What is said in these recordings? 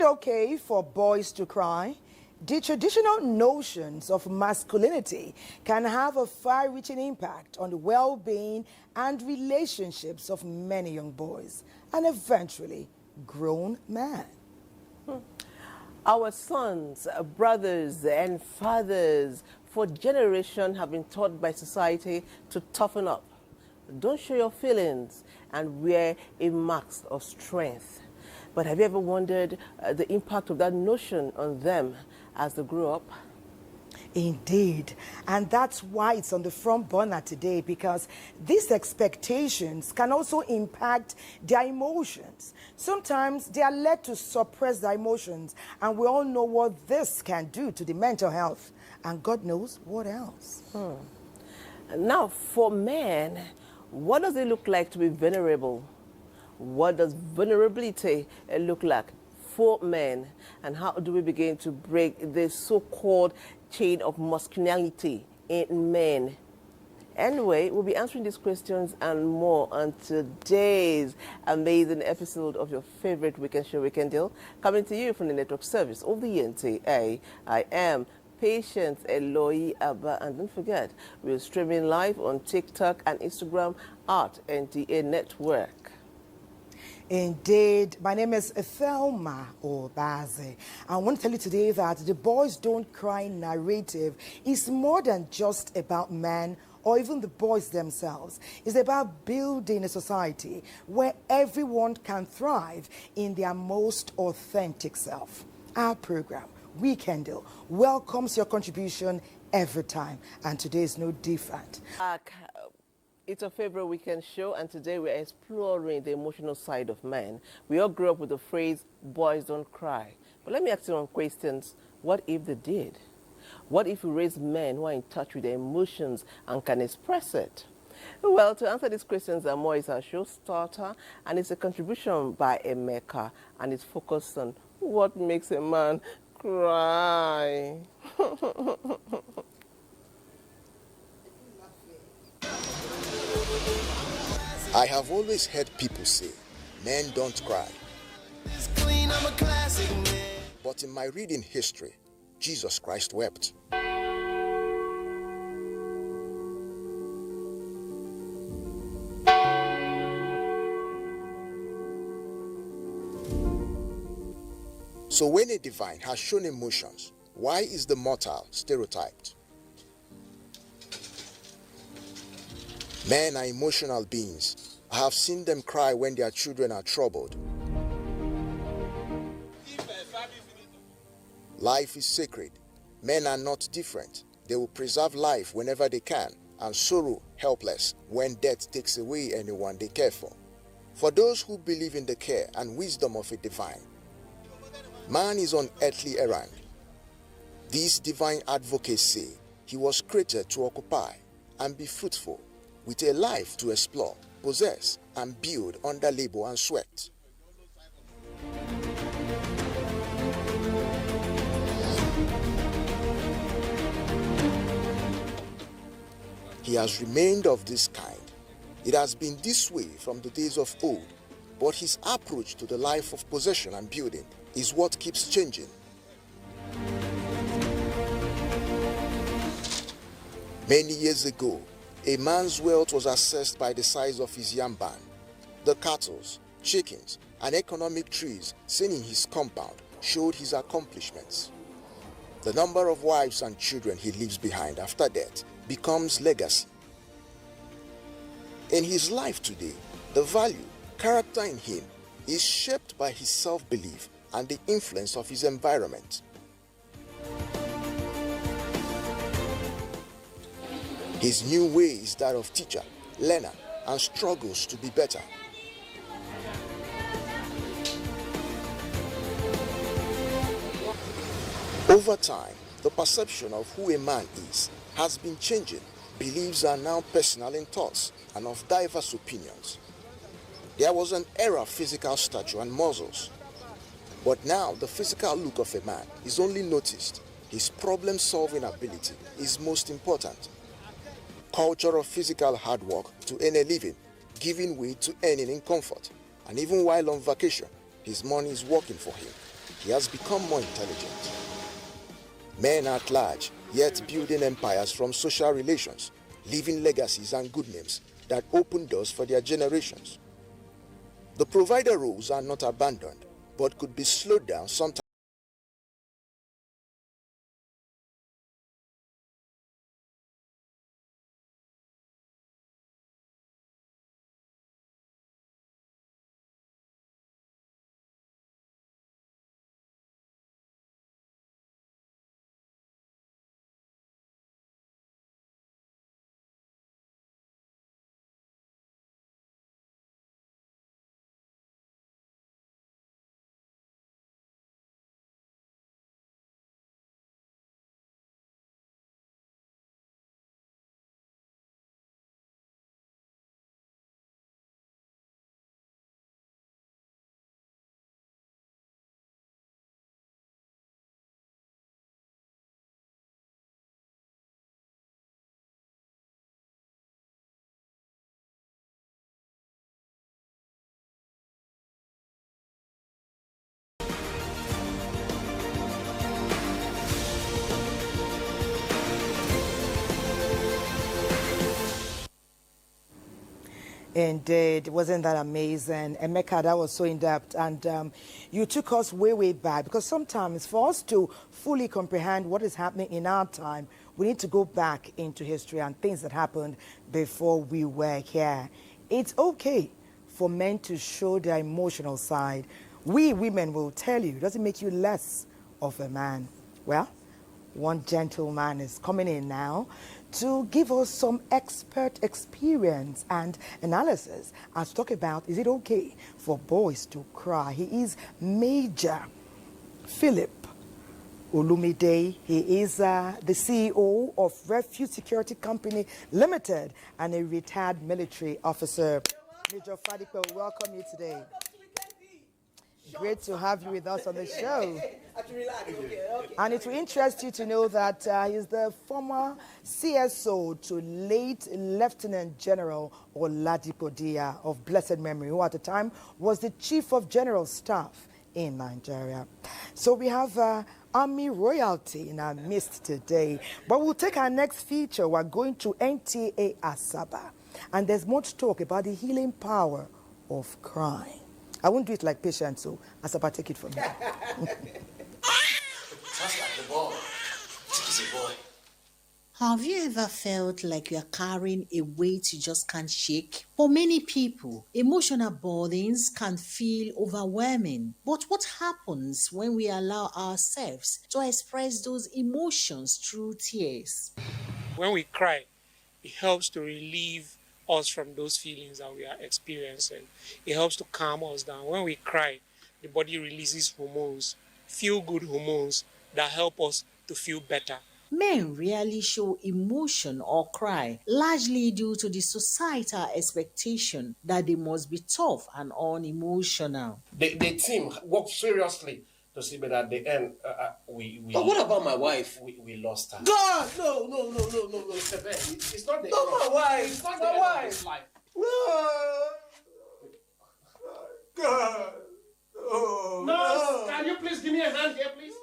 Okay for boys to cry? The traditional notions of masculinity can have a far-reaching impact on the well-being and relationships of many young boys and eventually grown men. Our sons, brothers and fathers for generations have been taught by society to toughen up. Don't show your feelings and wear a mask of strength. But have you ever wondered the impact of that notion on them as they grow up? Indeed, and that's why it's on the front burner today, because these expectations can also impact their emotions. Sometimes they are led to suppress their emotions, and we all know what this can do to the mental health, and God knows what else. Now, for men, what does it look like to be vulnerable? What does vulnerability look like for men? And how do we begin to break this so-called chain of masculinity in men? Anyway, we'll be answering these questions and more on today's amazing episode of your favorite weekend show, Weekend Deal, coming to you from the network service of the NTA. I am Patience Eloy Abba, and don't forget, we're streaming live on TikTok and Instagram at NTA Network. Indeed, my name is Thelma Obaze. I want to tell you today that the Boys Don't Cry narrative is more than just about men or even the boys themselves. It's about building a society where everyone can thrive in their most authentic self. Our program, Weekend Deal, welcomes your contribution every time, and today is no different. It's a favorite weekend show, and today we're exploring the emotional side of men. We all grew up with the phrase, boys don't cry. But let me ask you one question. What if they did? What if we raise men who are in touch with their emotions and can express it? Well, to answer these questions and more is our show starter, and it's a contribution by Emeka, and it's focused on what makes a man cry. I have always heard people say, men don't cry. But in my reading history, Jesus Christ wept. So when a divine has shown emotions, why is the mortal stereotyped? Men are emotional beings. I have seen them cry when their children are troubled. Life is sacred. Men are not different. They will preserve life whenever they can, and sorrow helpless when death takes away anyone they care for. For those who believe in the care and wisdom of a divine, man is on earthly errand. These divine advocates say he was created to occupy and be fruitful, with a life to explore, possess, and build under labor and sweat. He has remained of this kind. It has been this way from the days of old, but his approach to the life of possession and building is what keeps changing. Many years ago, a man's wealth was assessed by the size of his yam barn, the cattle, chickens, and economic trees seen in his compound showed his accomplishments. The number of wives and children he leaves behind after death becomes legacy. In his life today, the value, character in him is shaped by his self-belief and the influence of his environment. His new way is that of teacher, learner, and struggles to be better. Over time, the perception of who a man is has been changing. Beliefs are now personal in thoughts and of diverse opinions. There was an era of physical stature and muscles, but now the physical look of a man is only noticed. His problem-solving ability is most important. Culture of physical hard work to earn a living, giving way to earning in comfort, and even while on vacation, his money is working for him. he has become more intelligent. Men at large, yet building empires from social relations, leaving legacies and good names that open doors for their generations. The provider roles are not abandoned, but could be slowed down sometimes. Indeed, wasn't that amazing? Emeka, that was so in-depth, and you took us way, way back, because sometimes for us to fully comprehend what is happening in our time, we need to go back into history and things that happened before we were here. It's okay for men to show their emotional side. We women will tell you, it doesn't make you less of a man. Well, one gentleman is coming in now to give us some expert experience and analysis as to talk about, is it okay for boys to cry? He is Major Philip Olumide. He is the CEO of Refuge Security Company Limited and a retired military officer. Major Fadipe, we welcome you today. Great to have you with us on the show. And it will interest you to know that he's the former CSO to late Lieutenant General Oladipo Dia of blessed memory, who at the time was the Chief of General Staff in Nigeria. So we have Army royalty in our midst today. But we'll take our next feature. We're going to NTA Asaba. And there's much talk about the healing power of crying. I won't do it like patience, so Asaba, take it from me. Sounds like the boy. It's easy, boy. Have you ever felt like you are carrying a weight you just can't shake? For many people, emotional burdens can feel overwhelming. But what happens when we allow ourselves to express those emotions through tears? When we cry, it helps to relieve us from those feelings that we are experiencing. It helps to calm us down. When we cry, the body releases hormones, feel-good hormones that help us to feel better. Men rarely show emotion or cry, largely due to the societal expectation that they must be tough and unemotional. The team worked seriously to see, but at the end, we. But what about my wife? We lost her. God, no. It's not the Not my wife. It's not My the end wife. of his life. God. Oh. Nurse, can you please give me a hand here, please?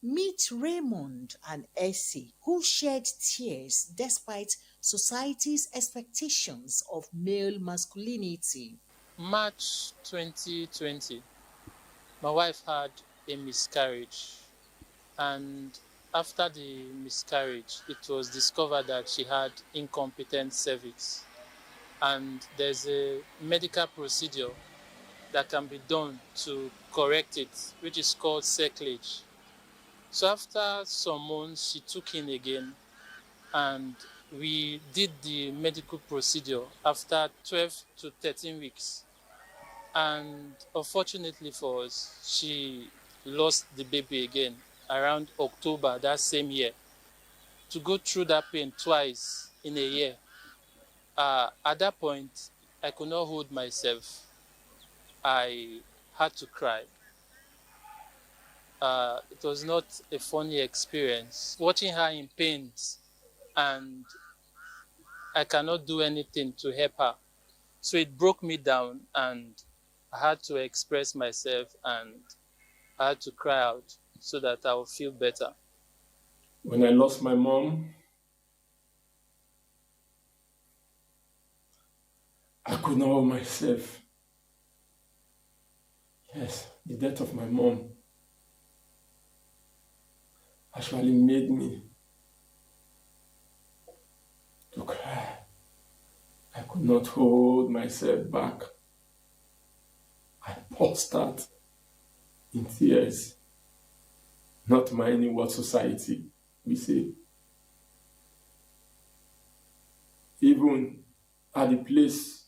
Meet Raymond and Essie, who shed tears despite society's expectations of male masculinity. March 2020, my wife had a miscarriage, and after the miscarriage, it was discovered that she had incompetent cervix, and there's a medical procedure that can be done to correct it, which is called cerclage. So after some months, she took in again, and we did the medical procedure after 12 to 13 weeks. And unfortunately for us, she lost the baby again around October that same year. To go through that pain twice in a year, at that point, I could not hold myself. I had to cry. It was not a funny experience. Watching her in pain, and I cannot do anything to help her. So it broke me down, and I had to express myself, and I had to cry out so that I would feel better. When I lost my mom, I could not hold myself. Yes, the death of my mom actually made me to cry. I could not hold myself back. I burst out in tears, not minding what society we say. Even at the place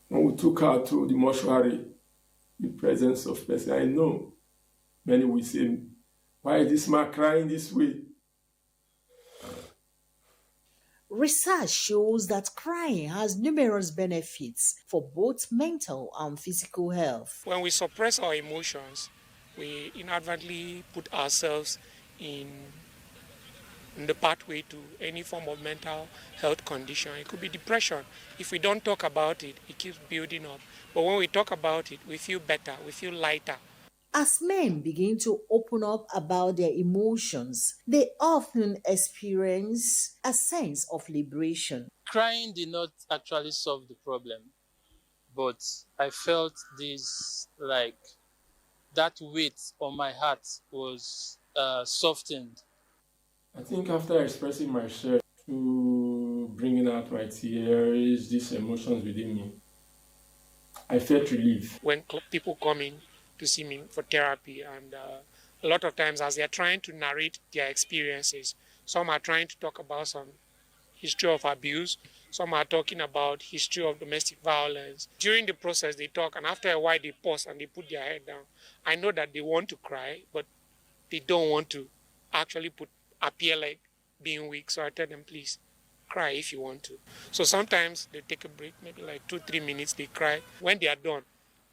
when we took her to the mortuary, the presence of person, I know many will say, why is this man crying this way? Research shows that crying has numerous benefits for both mental and physical health. When we suppress our emotions, we inadvertently put ourselves in the pathway to any form of mental health condition. It could be depression. If we don't talk about it, it keeps building up. But when we talk about it, we feel better, we feel lighter. As men begin to open up about their emotions, they often experience a sense of liberation. Crying did not actually solve the problem, but I felt this like that weight on my heart was softened. I think after expressing myself to bringing out my tears, these emotions within me, I felt relief. When people come in to see me for therapy, and a lot of times as they're trying to narrate their experiences, some are trying to talk about some history of abuse, some are talking about history of domestic violence. During the process they talk, and after a while they pause and they put their head down. I know that they want to cry, but they don't want to actually appear like being weak. So I tell them, please cry if you want to. So sometimes they take a break, maybe like 2-3 minutes, they cry. When they are done,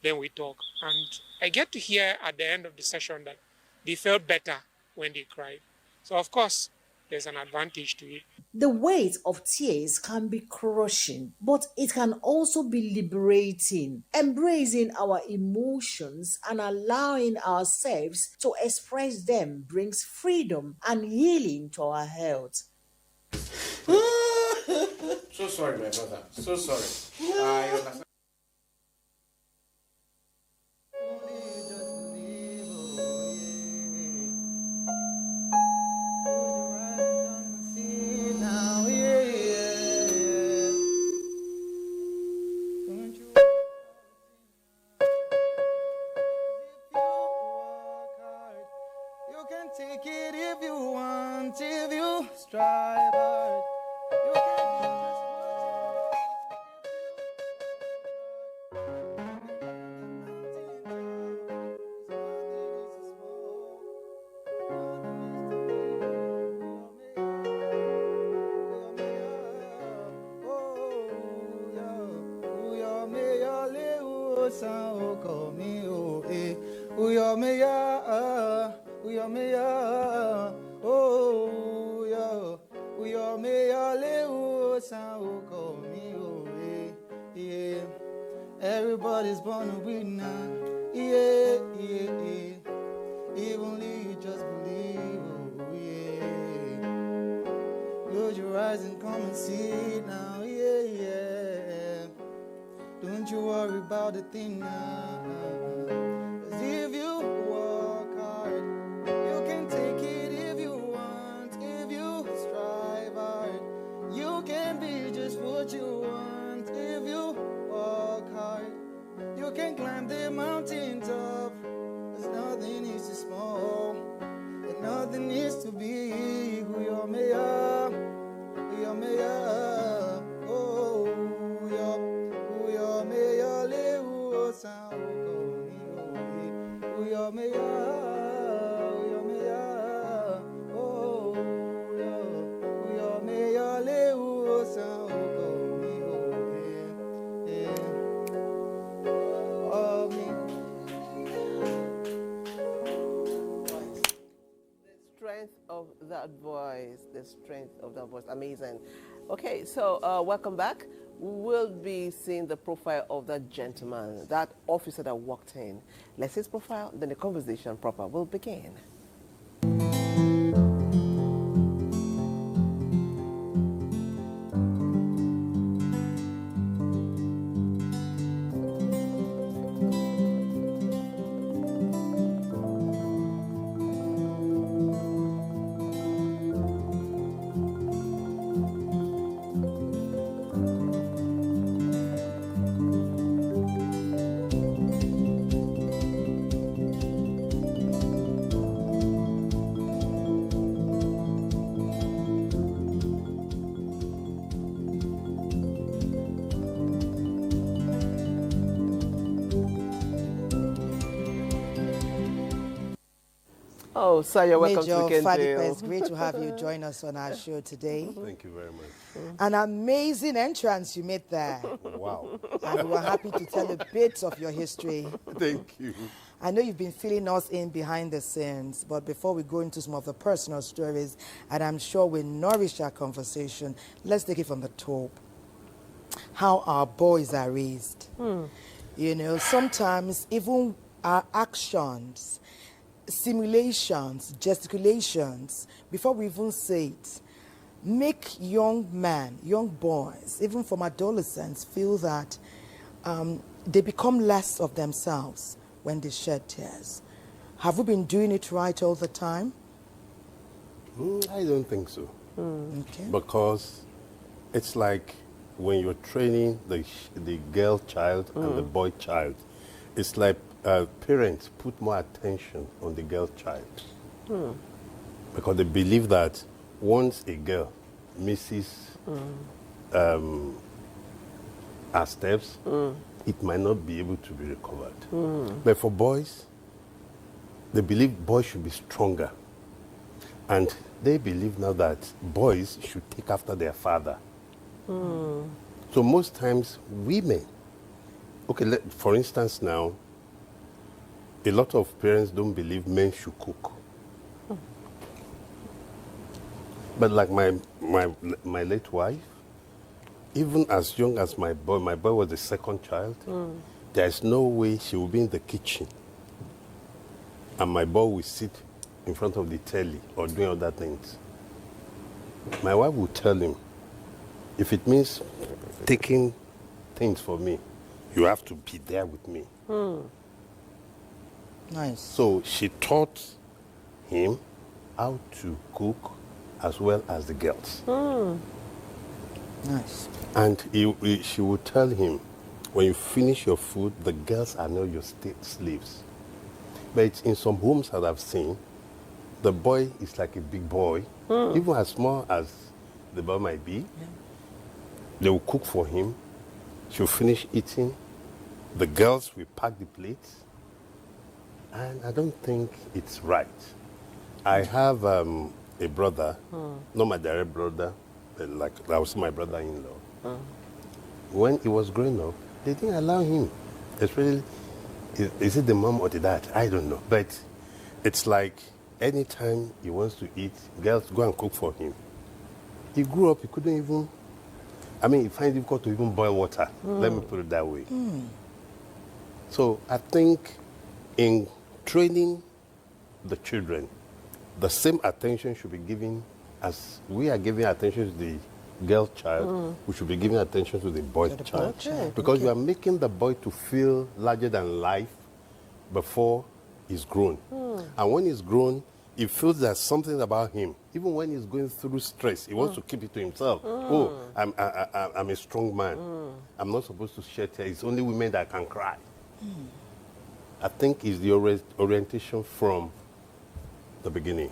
then we talk. And I get to hear at the end of the session that they felt better when they cried. So of course, there's an advantage to it. The weight of tears can be crushing, but it can also be liberating. Embracing our emotions and allowing ourselves to express them brings freedom and healing to our health. So sorry, my brother. So sorry. I understand. Take it if you want, if you strive hard. You can be everybody's born a winner. Yeah, yeah, yeah. If only you just believe, oh yeah. Close your eyes and come and see it now, yeah, yeah. Don't you worry about the thing now. 'Cause if you work hard, you can take it if you want. If you strive hard, you can be just what you want. If you work hard, you can climb the mountain top. 'Cause nothing is too small, and nothing is too big. Who you're me up, who you're me up. Oh, who you're me up, who sound who you're me up, who you're me up. Oh, who you're me up, who sound of that voice, the strength of that voice, amazing. Okay, so welcome back. we'll be seeing the profile of that gentleman, that officer that walked in. Let's see his profile, then the conversation proper will begin. Oh, sir, you're welcome to Major Weekend Fadipa, Jail. it's great to have you join us on our show today. Thank you very much. An amazing entrance you made there. Wow. And we're happy to tell a bit of your history. Thank you. I know you've been filling us in behind the scenes, but before we go into some of the personal stories, and I'm sure we nourish our conversation, let's take it from the top. How our boys are raised. You know, sometimes even our actions, simulations, gesticulations, before we even say it, make young men, young boys, even from adolescents, feel that they become less of themselves when they shed tears. Have we been doing it right all the time? I don't think so. Okay. Because it's like when you're training the girl child and the boy child, it's like parents put more attention on the girl child. Because they believe that once a girl misses her steps, it might not be able to be recovered. But for boys, they believe boys should be stronger. And they believe now that boys should take after their father. So most times, women, okay, for instance now, a lot of parents don't believe men should cook. But like my late wife, even as young as my boy was the second child, there's no way she will be in the kitchen and my boy will sit in front of the telly or doing other things. My wife will tell him, if it means taking things for me, you have to be there with me. Nice. So she taught him how to cook as well as the girls. Nice. And she would tell him, when you finish your food, the girls are not your slaves. But in some homes that I've seen, the boy is like a big boy, even as small as the boy might be. They will cook for him. She'll finish eating. The girls will pack the plates. And I don't think it's right. I have a brother, not my direct brother, but like that was my brother-in-law. When he was growing up, they didn't allow him. Especially, is it the mom or the dad? I don't know. But it's like anytime he wants to eat, girls go and cook for him. He grew up, he couldn't even, he finds it difficult to even boil water. Let me put it that way. So I think in training the children, the same attention should be given as we are giving attention to the girl child, we should be giving attention to the boy child. Because you are making the boy to feel larger than life before he's grown. And when he's grown, he feels there's something about him. Even when he's going through stress, he wants to keep it to himself. Oh, I'm a strong man. I'm not supposed to shed tears. It's only women that can cry. I think it's the orientation from the beginning.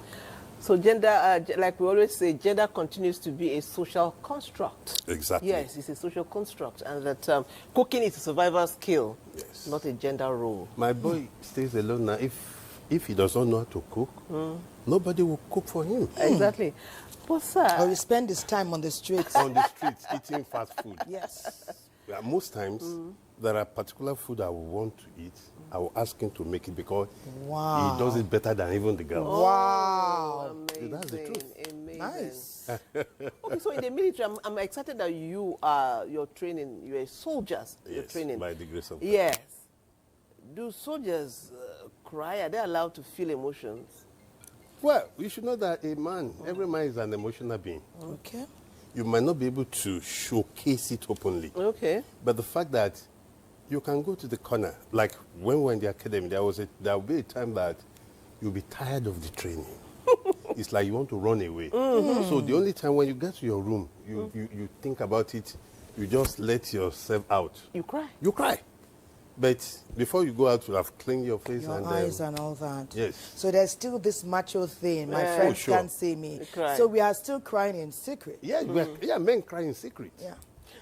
So gender, like we always say, gender continues to be a social construct. Exactly. Yes, it's a social construct. And that cooking is a survival skill, not a gender role. My boy stays alone now. If he does not know how to cook, nobody will cook for him. Exactly. But sir... Or he spend his time on the streets. On the streets, eating fast food. Yes. Most times, there are particular food I would want to eat. I will ask him to make it because Wow. he does it better than even the girls. Wow. Amazing. That's the truth. Amazing. Nice. Okay, so in the military, I'm excited that you're training, you're soldiers, you're Yes, training. by the grace of God. Yes. Do soldiers cry? Are they allowed to feel emotions? Well, you should know that every man is an emotional being. Okay. You might not be able to showcase it openly. Okay. But the fact that you can go to the corner, like when we were in the academy, there will be a time that you'll be tired of the training. It's like you want to run away. So the only time when you get to your room, you think about it, you just let yourself out. You cry? You cry. But before you go out, you have cleaned your face Your and eyes and all that. Yes. So there's still this macho thing. My Yeah. friends Oh, sure. can't see me. You cry. So we are still crying in secret. Yeah, men cry in secret. Yeah.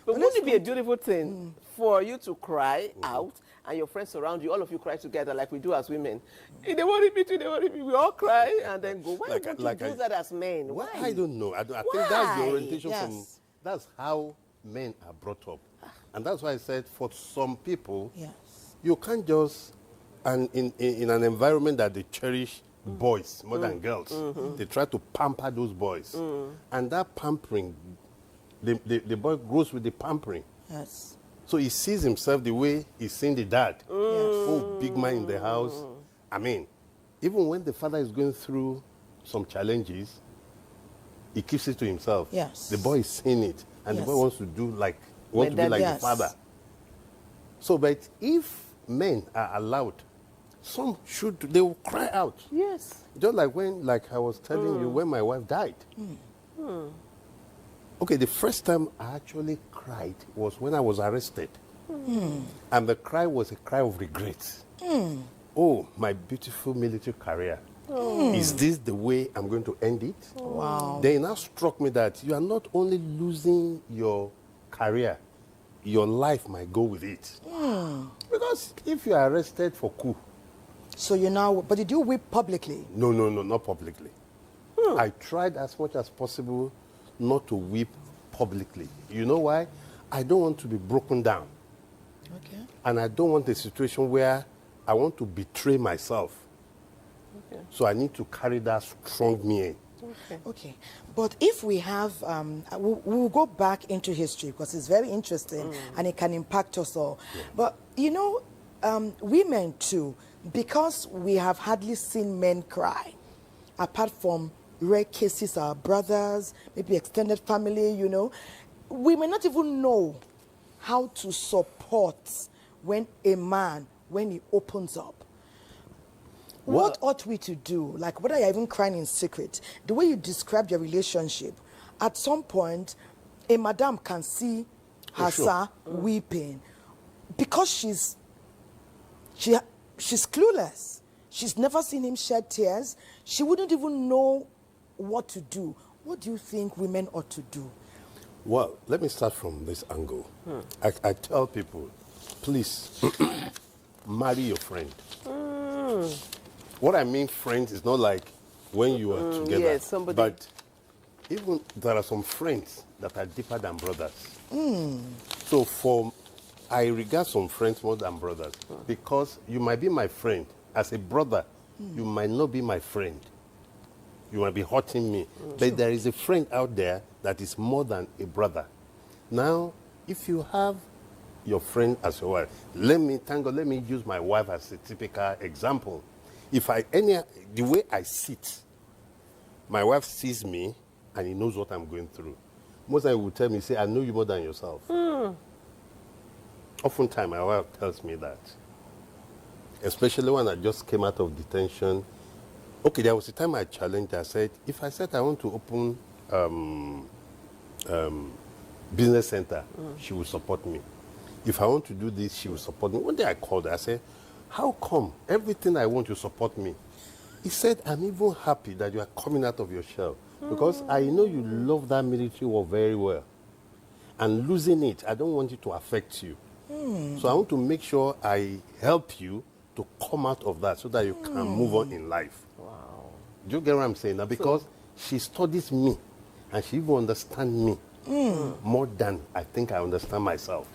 But wouldn't it be a beautiful thing for you to cry out and your friends surround you, all of you cry together like we do as women? If they want me to, they want me. We all cry and then go. Why don't you do that as men? Why? I don't know. I think that's the Why? orientation Yes. that's how men are brought up. And that's why I said for some people, Yes. you can't just, and in an environment that they cherish boys more than girls, they try to pamper those boys. And that pampering, the boy grows with the pampering. Yes. So he sees himself the way he's seen the dad. Yes. Oh, big man in the house. I mean, even when the father is going through some challenges, he keeps it to himself. Yes. The boy is seeing it, and the Yes. boy wants to be like the Yes. father. So, but if men are allowed, they will cry out. Yes. Just like I was telling you, when my wife died. Okay, the first time I actually cried was when I was arrested. And the cry was a cry of regret. Oh, my beautiful military career. Is this the way I'm going to end it? Wow. Then it now struck me that you are not only losing your career, your life might go with it. Because if you are arrested for coup. So you now, but did you weep publicly? No, not publicly. I tried as much as possible not to weep publicly. You know why? I don't want to be broken down. Okay. And I don't want a situation where I want to betray myself. Okay. So I need to carry that strong me. Okay. But if we have, we'll go back into history because it's very interesting and it can impact us all. Yeah. But, you know, women too, because we have hardly seen men cry, apart from rare cases, our brothers, maybe extended family, you know, we may not even know how to support when he opens up. What ought we to do? Like, whether you're even crying in secret, the way you described your relationship, at some point, a madam can see her son weeping because she's clueless. She's never seen him shed tears. She wouldn't even know what to do. What do you think women ought to do? Well, let me start from this angle. I tell people, please, marry your friend. What I mean friends is not like when you are together. Yes, somebody. But even there are some friends that are deeper than brothers. So I regard some friends more than brothers because you might be my friend. As a brother, you might not be my friend. You might be hurting me. But there is a friend out there that is more than a brother. Now, if you have your friend as your wife, let me use my wife as a typical example. The way I sit, my wife sees me and he knows what I'm going through. Most times he will tell me, say, I know you more than yourself. Oftentimes my wife tells me that. Especially when I just came out of detention. Okay, there was a time I challenged her. I said, if I said I want to open business center, she will support me. If I want to do this, she will support me. One day I called her. I said, how come everything I want you support me? He said, I'm even happy that you are coming out of your shell because I know you love that military war very well. And losing it, I don't want it to affect you. So I want to make sure I help you to come out of that so that you can move on in life. Wow. Do you get what I'm saying? Now, because she studies me and she even understands me more than I think I understand myself.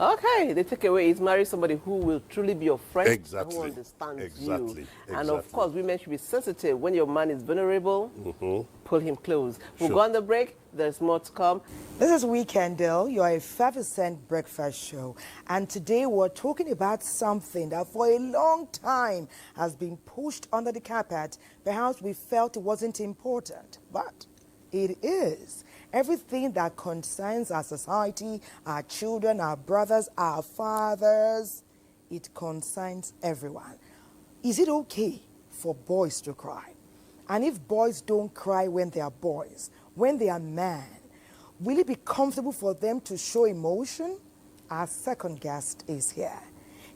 Okay, the takeaway is marry somebody who will truly be your friend, Exactly. who understands Exactly. you. And of course, women should be sensitive. When your man is vulnerable, pull him close. We'll go on the break. There's more to come. This is Weekendale, your effervescent breakfast show. And today we're talking about something that for a long time has been pushed under the carpet. Perhaps we felt it wasn't important, but it is. Everything that concerns our society, our children, our brothers, our fathers, it concerns everyone. Is it okay for boys to cry? And if boys don't cry when they are boys, when they are men, will it be comfortable for them to show emotion? Our second guest is here.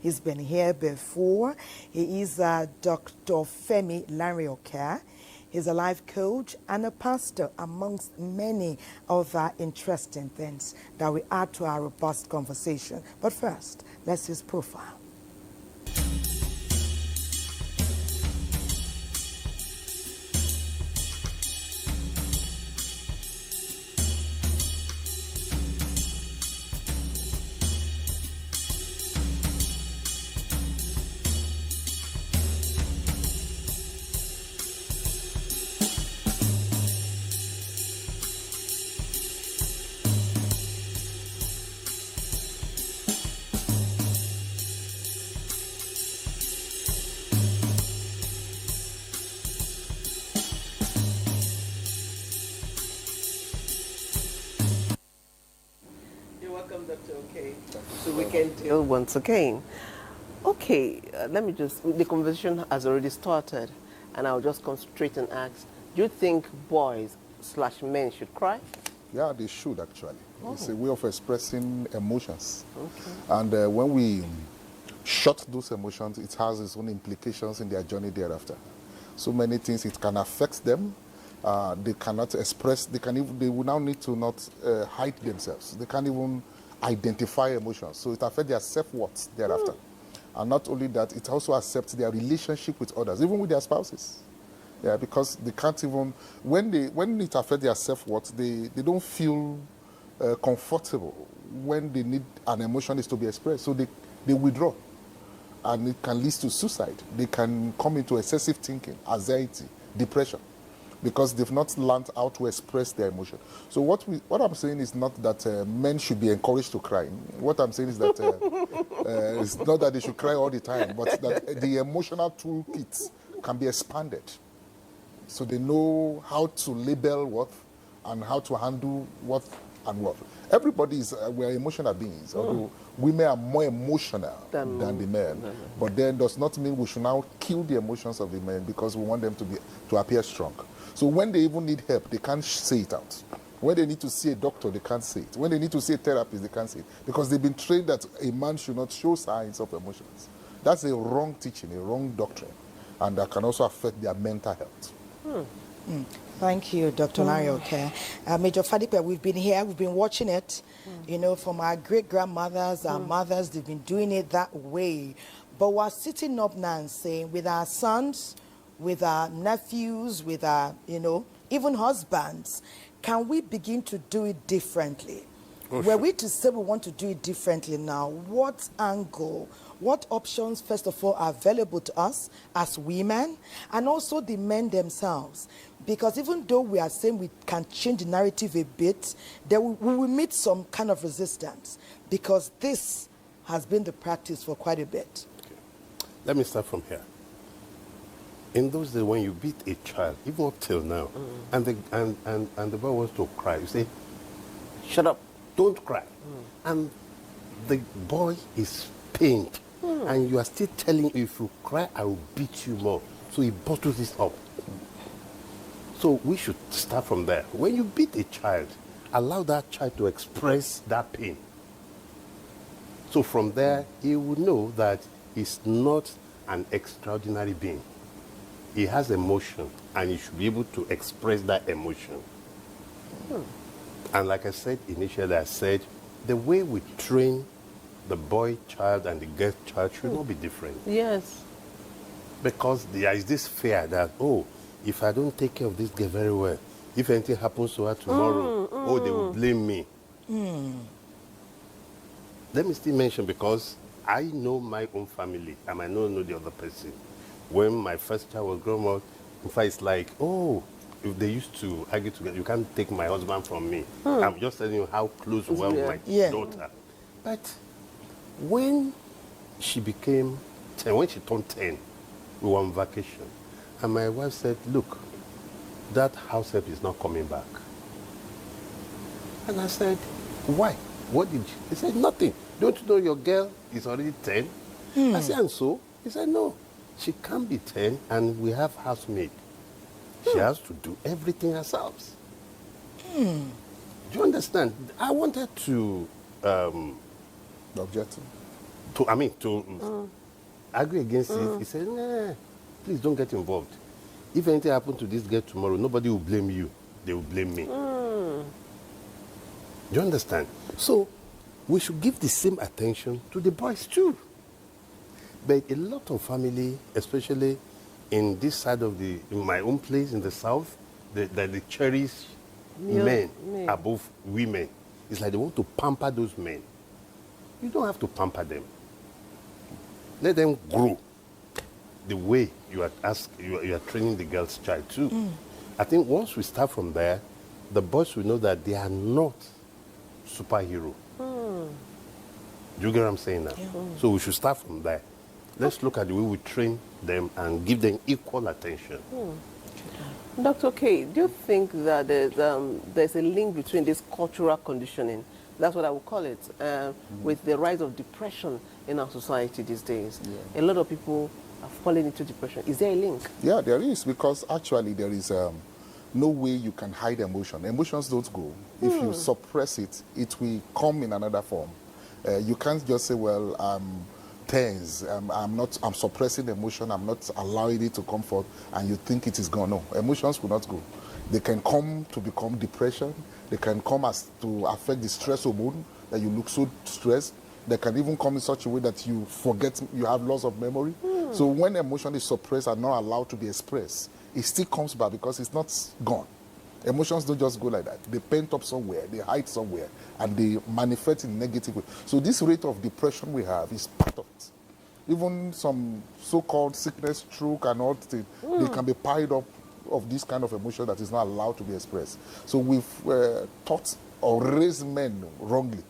He's been here before. He is Dr. Femi Lanre-Oke. He's a life coach and a pastor, amongst many other interesting things that we add to our robust conversation. But first, let's see his profile. Welcome, Dr. Okay. So we can deal once again. Okay, let me just, the conversation has already started, and I'll just come straight and ask, do you think boys/men should cry? Yeah, they should actually. It's a way of expressing emotions. Okay. And when we shut those emotions, it has its own implications in their journey thereafter. So many things, it can affect them. They cannot express, they will now need to not hide themselves. They can't even identify emotions. So it affects their self-worth thereafter. And not only that, it also accepts their relationship with others, even with their spouses. Yeah, because they can't even, when it affects their self-worth, they don't feel comfortable when they need an emotion is to be expressed. So they withdraw. And it can lead to suicide. They can come into excessive thinking, anxiety, depression, because they've not learned how to express their emotion. So what I'm saying is not that men should be encouraged to cry. What I'm saying is that it's not that they should cry all the time, but that the emotional toolkit can be expanded. So they know how to label what and how to handle what and what. Everybody is, we're emotional beings, although women are more emotional than the men. But then does not mean we should now kill the emotions of the men because we want them to appear strong. So when they even need help, they can't say it out. When they need to see a doctor, they can't say it. When they need to see a therapist, they can't say it. Because they've been trained that a man should not show signs of emotions. That's a wrong teaching, a wrong doctrine. And that can also affect their mental health. Thank you, Dr. Lanre-Oke. Major Fadipe, we've been here, we've been watching it, you know, from our great-grandmothers, our mothers, they've been doing it that way. But we're sitting up now and saying, with our sons, with our nephews, with our, you know, even husbands, can we begin to do it differently? Were we to say we want to do it differently now, what angle, what options, first of all, are available to us as women and also the men themselves? Because even though we are saying we can change the narrative a bit, we will meet some kind of resistance because this has been the practice for quite a bit. Okay. Let me start from here. In those days when you beat a child, even up till now, and the boy wants to cry, you say, shut up, don't cry. And the boy is pained. And you are still telling him, if you cry, I will beat you more. So he bottles this up. So we should start from there. When you beat a child, allow that child to express that pain. So from there, he will know that he's not an extraordinary being. He has emotion, and he should be able to express that emotion. And like I said initially, I said, the way we train the boy child and the girl child should not be different. Yes. Because there is this fear that, oh, if I don't take care of this girl very well, if anything happens to her tomorrow, oh, they will blame me. let me still mention, because I know my own family, I might not know the other person. When my first child was growing up, in fact, it's like, oh, if they used to argue together, you can't take my husband from me. I'm just telling you how close we were with my daughter. But when she became 10, when she turned 10, we were on vacation. And my wife said, look, that house help is not coming back. And I said, why? What did you? He said, nothing. Don't you know your girl is already 10? I said, and so? He said, no, she can't be 10 and we have housemaid. She has to do everything herself. Do you understand? I wanted to object to agree against it. He said, nah, please don't get involved. If anything happened to this girl tomorrow, nobody will blame you. They will blame me. Do you understand? So we should give the same attention to the boys too. But a lot of family, especially in this side of in my own place in the south, they cherish men above women. It's like they want to pamper those men. You don't have to pamper them. Let them grow the way you are training the girl's child too. I think once we start from there, the boys will know that they are not superhero. Do you get what I'm saying now? So we should start from there. Let's look at the way we train them and give them equal attention. Dr. K, do you think that there's a link between this cultural conditioning, that's what I would call it, with the rise of depression in our society these days? A lot of people are falling into depression. Is there a link? Yeah, there is, because actually there is no way you can hide emotion. Emotions don't go. If you suppress it, it will come in another form. You can't just say, well, I'm tense, I'm suppressing emotion, I'm not allowing it to come forth, and you think it is gone. No, emotions will not go. They can come to become depression. They can come as to affect the stress hormone, that you look so stressed. They can even come in such a way that you forget, you have loss of memory. So when emotion is suppressed and not allowed to be expressed, it still comes back because it's not gone. Emotions don't just go like that. They pent up somewhere, they hide somewhere, and they manifest in negative way. So this rate of depression we have is part of it. Even some so-called sickness, stroke, and all things, they can be piled up of this kind of emotion that is not allowed to be expressed. So we've taught or raised men wrongly,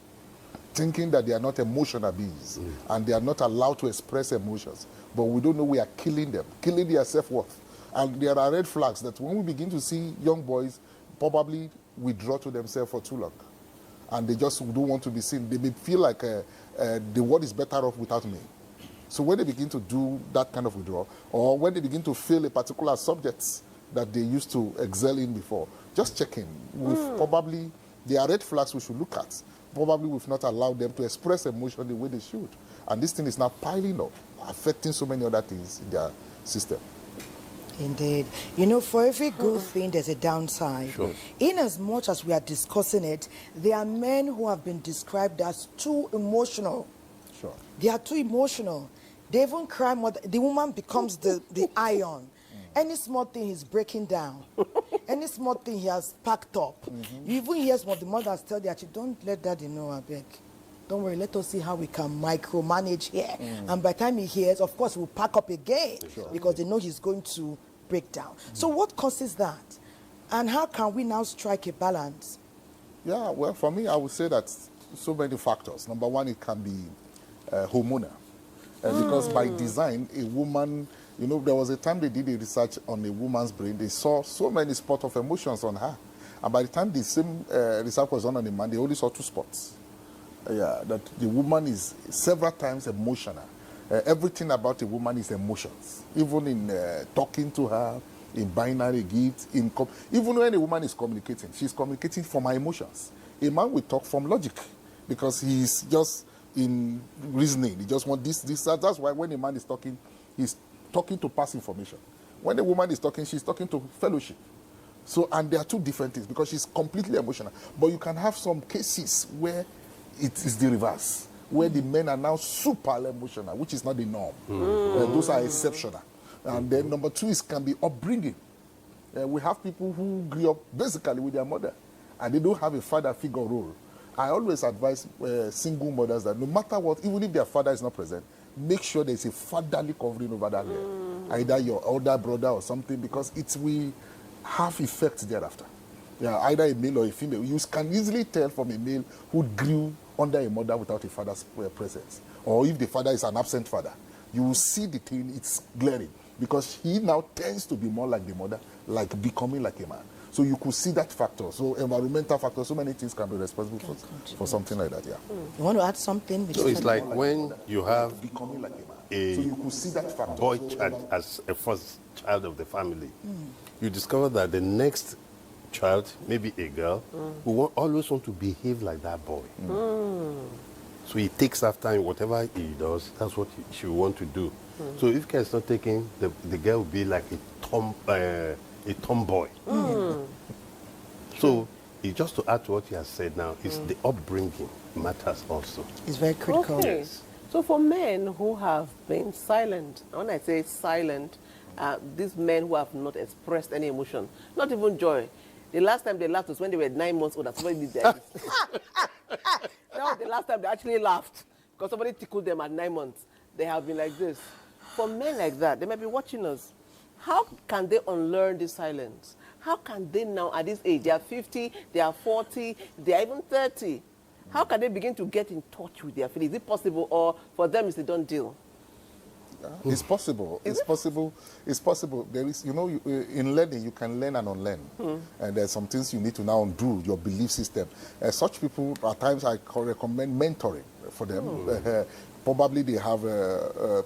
thinking that they are not emotional beings and they are not allowed to express emotions. But we don't know we are killing them, killing their self-worth. And there are red flags that when we begin to see young boys probably withdraw to themselves for too long, and they just don't want to be seen. They may feel like the world is better off without me. So when they begin to do that kind of withdrawal, or when they begin to fail a particular subject that they used to excel in before, just check in. Probably there are red flags we should look at. Probably we've not allowed them to express emotion the way they should. And this thing is now piling up, affecting so many other things in their system. Indeed. You know, for every good thing, there's a downside. Sure. In as much as we are discussing it, there are men who have been described as too emotional. Sure. They are too emotional. They even cry more. The woman becomes the iron. Any small thing he's breaking down. Any small thing he has packed up. You even hear some of the mothers tell their children, don't let daddy know, I beg. Don't worry, let us see how we can micromanage here. And by the time he hears, of course, we'll pack up again because they know he's going to break down. So what causes that? And how can we now strike a balance? Yeah, well, for me, I would say that so many factors. Number one, it can be hormonal. Because by design, a woman, you know, there was a time they did a research on a woman's brain. They saw so many spots of emotions on her. And by the time the same research was done on a man, they only saw 2 spots. That the woman is several times emotional. Everything about a woman is emotions. Even in talking to her, in buying her a gift, even when a woman is communicating, she's communicating from her emotions. A man will talk from logic because he's just in reasoning. He just wants this. That's why when a man is talking, he's talking to pass information. When a woman is talking, she's talking to fellowship. So, and there are 2 different things because she's completely emotional. But you can have some cases where it is the reverse, where the men are now super emotional, which is not the norm. Those are exceptional. And then number 2 is can be upbringing. We have people who grew up basically with their mother, and they don't have a father figure role. I always advise single mothers that no matter what, even if their father is not present, make sure there's a fatherly covering over that girl. Either your older brother or something, because it will have effects thereafter. Yeah, either a male or a female. You can easily tell from a male who grew under a mother without a father's presence. Or if the father is an absent father, you will see the thing, it's glaring. Because he now tends to be more like the mother, like becoming like a man. So you could see that factor. So environmental factor, so many things can be responsible for something like that, yeah. You want to add something? So it's like when you have becoming like a man. a So you could see that factor. boy child as a first child of the family, you discover that the next child, maybe a girl, will always want to behave like that boy. So he takes after him, whatever he does, that's what she will want to do. So if care is not taken, the girl will be like a tomboy. So it's just to add to what you have said now, is the upbringing matters also. It's very critical. Okay. Yes. So for men who have been silent, and when I say silent, these men who have not expressed any emotion, not even joy. The last time they laughed was when they were 9 months old and somebody did that. That was the last time they actually laughed, because somebody tickled them at 9 months. They have been like this. For men like that, they might be watching us. How can they unlearn this silence? How can they now, at this age, they are 50, they are 40, they are even 30. How can they begin to get in touch with their feelings? Is it possible, or for them it's a done deal? It's possible. It's possible. It's possible. There is, in learning, you can learn and unlearn. And there's some things you need to now undo, your belief system. Such people, at times, I recommend mentoring for them. Probably they have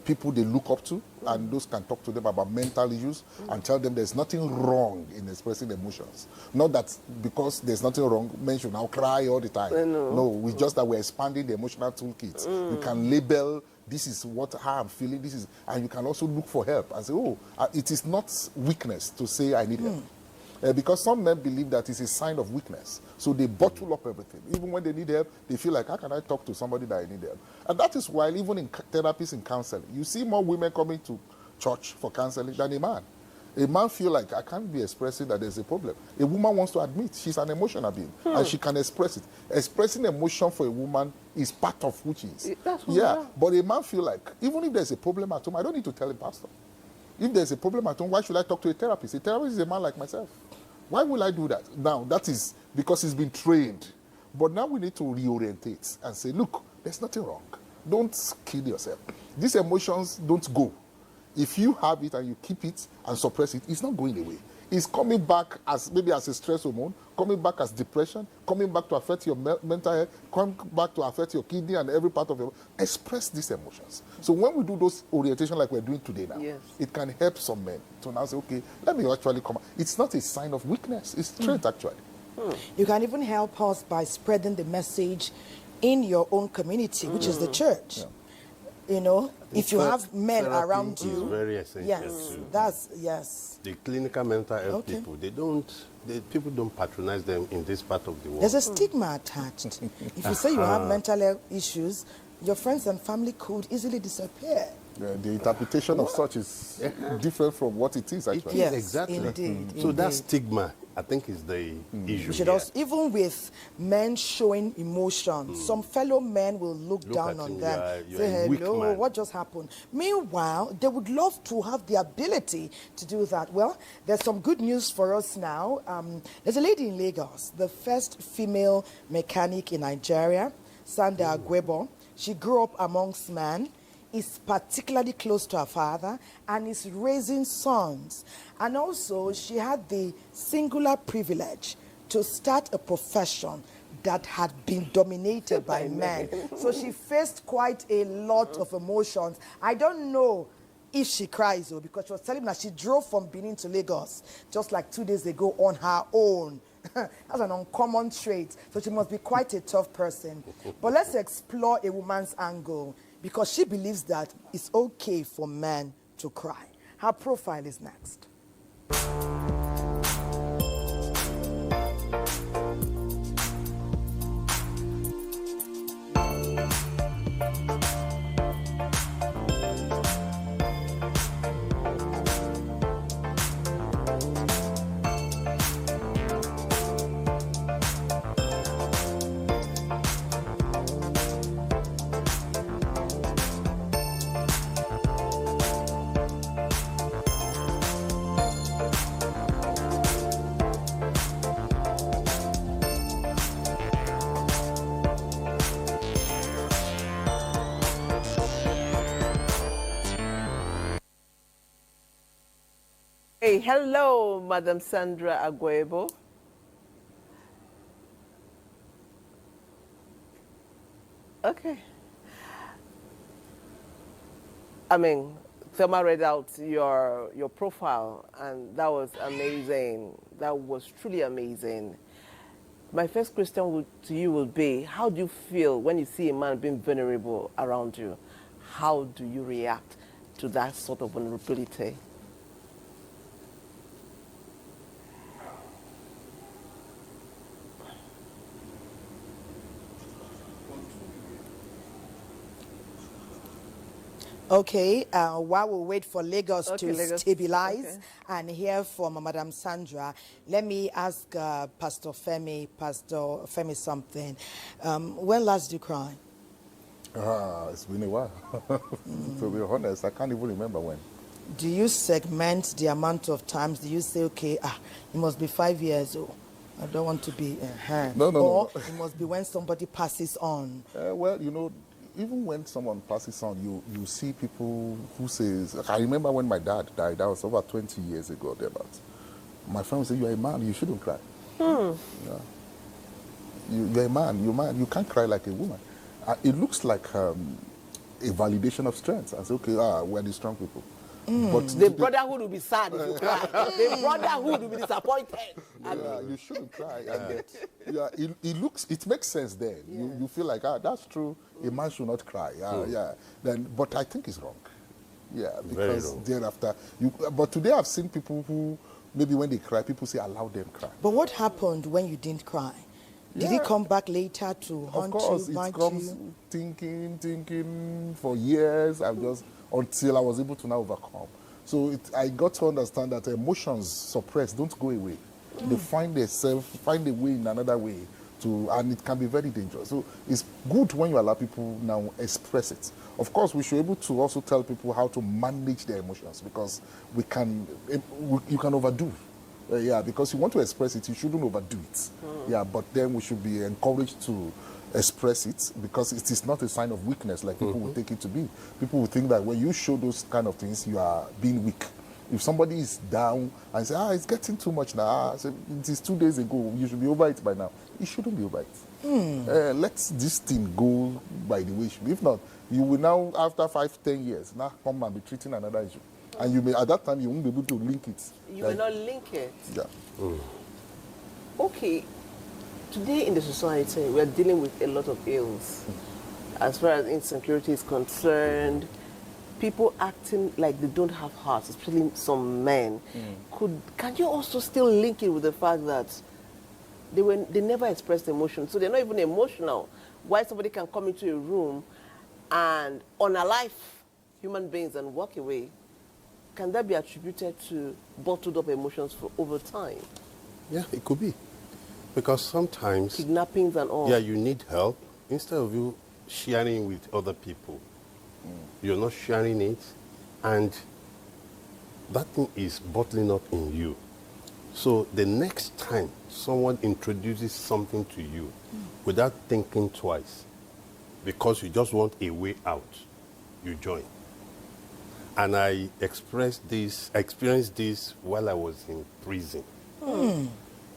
people they look up to, and those can talk to them about mental issues and tell them there's nothing wrong in expressing emotions. Not that because there's nothing wrong, men should now cry all the time. No, it's just that we're expanding the emotional toolkit. You can label, this is how I'm feeling, and you can also look for help and say, it is not weakness to say I need help. Because some men believe that it's a sign of weakness. So they bottle up everything. Even when they need help, they feel like, how can I talk to somebody that I need help? And that is why even in therapies and counseling, you see more women coming to church for counseling than a man. A man feels like, I can't be expressing that there's a problem. A woman wants to admit she's an emotional being, and she can express it. Expressing emotion for a woman is part of who she is. But a man feels like, even if there's a problem at home, I don't need to tell a pastor. If there's a problem at home, why should I talk to a therapist? A therapist is a man like myself. Why will I do that? Now, that is because he's been trained. But now we need to reorientate and say, look, there's nothing wrong. Don't kill yourself. These emotions don't go. If you have it and you keep it and suppress it, it's not going away. It's coming back as maybe as a stress hormone, coming back as depression, coming back to affect your mental health, coming back to affect your kidney and every part of your... Express these emotions. So when we do those orientation like we're doing today now, it can help some men to now say, okay, let me actually come. It's not a sign of weakness. It's strength, actually. You can even help us by spreading the message in your own community, which is the church. If you have men around you, very essential. Yes, the clinical mental health people, people don't patronize them in this part of the world. There's a stigma attached. If you say you have mental health issues, your friends and family could easily disappear. The interpretation of such is different from what it is, actually. Yes, exactly. Indeed. So that stigma, I think, is the issue. We should also, even with men showing emotion, some fellow men will look down on them, say, hello, what just happened? Meanwhile, they would love to have the ability to do that. Well, there's some good news for us now. There's a lady in Lagos, the first female mechanic in Nigeria, Sanda Agwebo. She grew up amongst men, is particularly close to her father, and is raising sons. And also, she had the singular privilege to start a profession that had been dominated by men. So she faced quite a lot of emotions. I don't know if she cries, though, because she was telling me that she drove from Benin to Lagos just like 2 days ago on her own. That's an uncommon trait. So she must be quite a tough person. But let's explore a woman's angle, because she believes that it's okay for men to cry. Her profile is next. Okay, hello, Madam Sandra Aguebo. Okay. I mean, Thelma read out your profile, and that was amazing. That was truly amazing. My first question to you will be, how do you feel when you see a man being vulnerable around you? How do you react to that sort of vulnerability? Okay, while we wait for Lagos Okay, to Lagos. stabilize Okay. and hear from Madam Sandra, let me ask Pastor Femi something. When last did you cry? It's been a while. To be honest, I can't even remember when. Do you segment the amount of times? Do you say, okay, it must be 5 years, oh, I don't want to be, No. or it must be when somebody passes on? Well, even when someone passes on, you see people who says, I remember when my dad died, that was over 20 years ago, thereabouts. My friend would say, you're a man, you shouldn't cry. Yeah. You're a man, you can't cry like a woman. It looks like a validation of strength. I say, okay, we're the strong people. But The brotherhood will be sad if you cry. The brotherhood will be disappointed. Yeah, you shouldn't cry. And it makes sense then. Yeah. You feel like, that's true. A man should not cry. But I think it's wrong. Yeah, because thereafter, but today I've seen people who, maybe when they cry, people say, allow them cry. But what happened when you didn't cry? Did he come back later to haunt you, Of course, bite it comes you? thinking for years. Until I was able to now overcome. So I got to understand that emotions suppressed don't go away. They find a way in another way and it can be very dangerous. So it's good when you allow people now express it. Of course, we should be able to also tell people how to manage their emotions, because you can overdo. Because you want to express it, you shouldn't overdo it. But then we should be encouraged to express it, because it is not a sign of weakness like people will take it to be. People will think that when you show those kind of things, you are being weak. If somebody is down and say, it's getting too much now, I say, it is 2 days ago, you should be over it by now. You shouldn't be over it. Let this thing go by the way it should be. If not, you will now, after 5-10 years, now come and be treating another issue. And you may, at that time, you won't be able to link it. You will not link it. Yeah. Okay. Today in the society, we are dealing with a lot of ills. As far as insecurity is concerned, people acting like they don't have hearts, especially some men. Can you also still link it with the fact that they never expressed emotion, so they're not even emotional? Why somebody can come into a room and unalive human beings and walk away? Can that be attributed to bottled up emotions for over time? Yeah, it could be. Because sometimes... Kidnappings and all. Yeah, you need help. Instead of you sharing with other people, you're not sharing it, and that thing is bottling up in you. So the next time someone introduces something to you without thinking twice, because you just want a way out, you join. And I experienced this while I was in prison.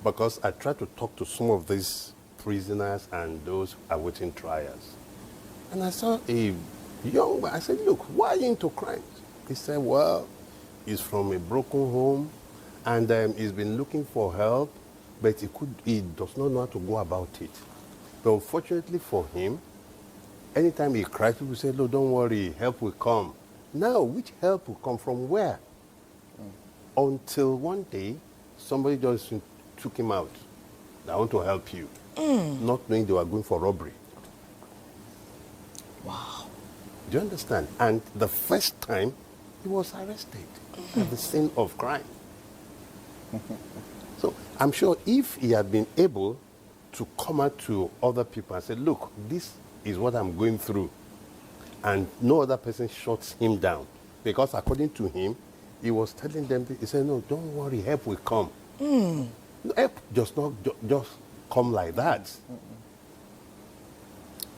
Because I tried to talk to some of these prisoners and those awaiting trials. And I saw a young man. I said, look, why are you into crime? He said, well, he's from a broken home, and he's been looking for help, but he does not know how to go about it. But unfortunately for him, anytime he cries, people say, no, don't worry, help will come. Now, which help will come from where? Until one day, somebody just took him out. I want to help you. Not knowing they were going for robbery. Wow. Do you understand? And the first time, he was arrested at the scene of crime. So I'm sure if he had been able to come out to other people and say, look, this is what I'm going through, and no other person shuts him down, because according to him, he was telling them, he said, no, don't worry, help will come. Help just not just come like that.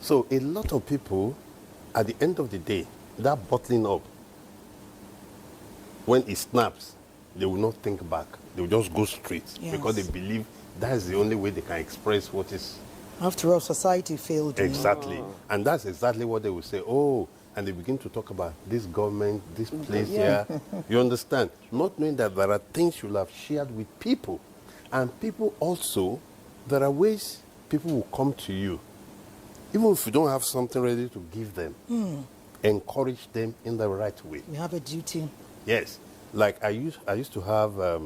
So a lot of people, at the end of the day, that bottling up, when it snaps, they will not think back. They will just go straight because they believe that is the only way they can express what is. After all, society failed you. Exactly. And that's exactly what they will say. Oh, and they begin to talk about this government, this place here. You understand? Not knowing that there are things you'll have shared with people. And people also, there are ways people will come to you. Even if you don't have something ready to give them, encourage them in the right way. We have a duty. Yes. Like I used to have a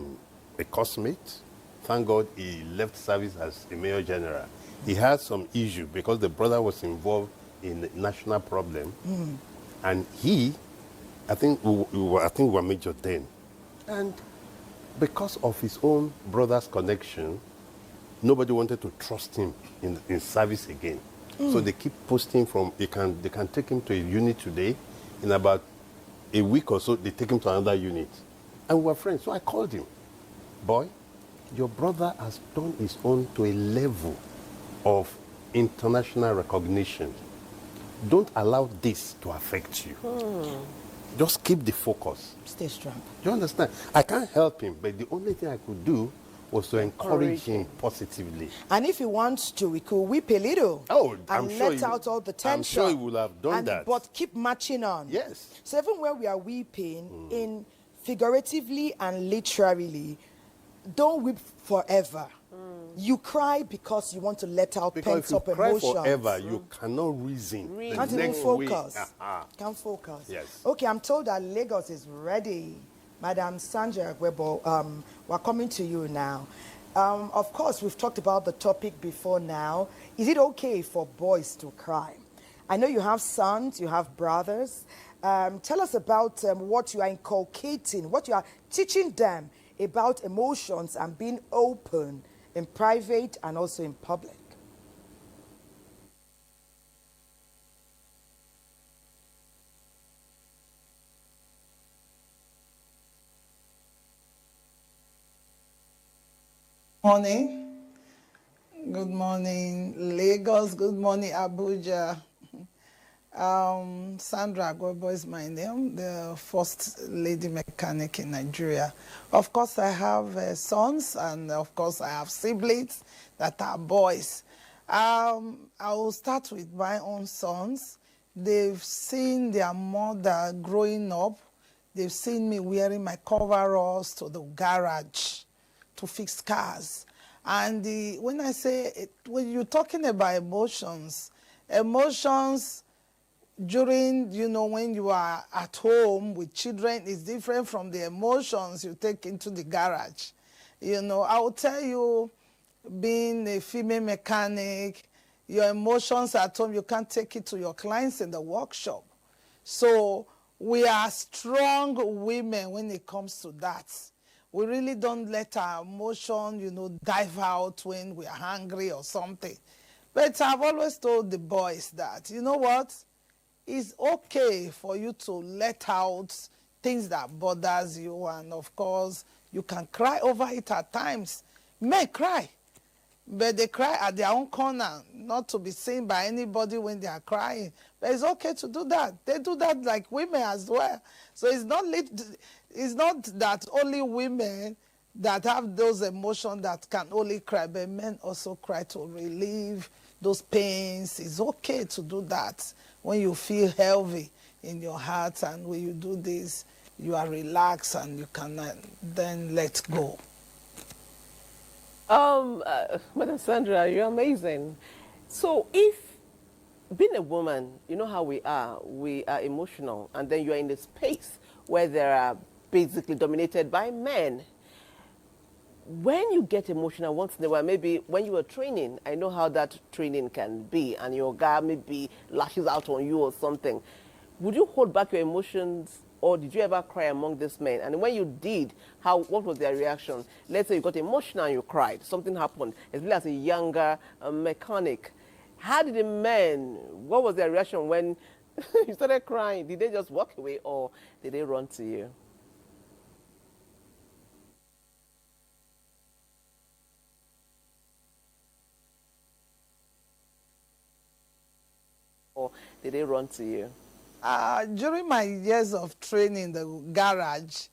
cosmate. Thank God he left service as a major general. He had some issue because the brother was involved in a national problem. And I think we were major then. And because of his own brother's connection, nobody wanted to trust him in service again. So they keep posting they can take him to a unit today. In about a week or so, they take him to another unit. And we were friends. So I called him. Boy, your brother has done his own to a level of international recognition. Don't allow this to affect you. Just keep the focus. Stay strong. Do you understand? I can't help him, but the only thing I could do was to encourage him positively. And if he wants to, we could weep a little. Oh, I'm and sure let out all the tension. I'm sure he will have done that. But keep marching on. Yes. So even when we are weeping, in figuratively and literally, don't weep forever. You cry because you want to let out pent-up emotions. If you cry forever, you cannot reason. Can't even focus. Can't focus. Yes. Okay, I'm told that Lagos is ready. Madam Sandra Gwebo, we're coming to you now. Of course, we've talked about the topic before now. Is it okay for boys to cry? I know you have sons, you have brothers. Tell us about what you are inculcating, what you are teaching them about emotions and being open in private and also in public. Morning. Good morning, Lagos. Good morning, Abuja. Sandra Gwebo is my name, the first lady mechanic in Nigeria. Of course, I have sons, and of course, I have siblings that are boys. I will start with my own sons. They've seen their mother growing up. They've seen me wearing my coveralls to the garage to fix cars. And when I say, when you're talking about emotions during, when you are at home with children is different from the emotions you take into the garage. I will tell you, being a female mechanic, your emotions at home, you can't take it to your clients in the workshop. So we are strong women when it comes to that. We really don't let our emotion, dive out when we are hungry or something. But I've always told the boys that, you know what? It's okay for you to let out things that bothers you, and of course, you can cry over it at times. Men cry, but they cry at their own corner, not to be seen by anybody when they are crying. But it's okay to do that. They do that like women as well. So it's not that only women that have those emotions that can only cry, but men also cry to relieve those pains. It's okay to do that when you feel heavy in your heart, and when you do this, you are relaxed and you can then let go. Madam Sandra, you're amazing. So if being a woman, you know how we are emotional, and then you're in a space where they are basically dominated by men. When you get emotional once in a while, maybe when you were training, I know how that training can be, and your guy maybe lashes out on you or something. Would you hold back your emotions, or did you ever cry among these men? And when you did, what was their reaction? Let's say you got emotional and you cried. Something happened, especially as a younger mechanic. How did the men, what was their reaction when you started crying? Did they just walk away, or did they run to you? Or did they run to you? During my years of training in the garage,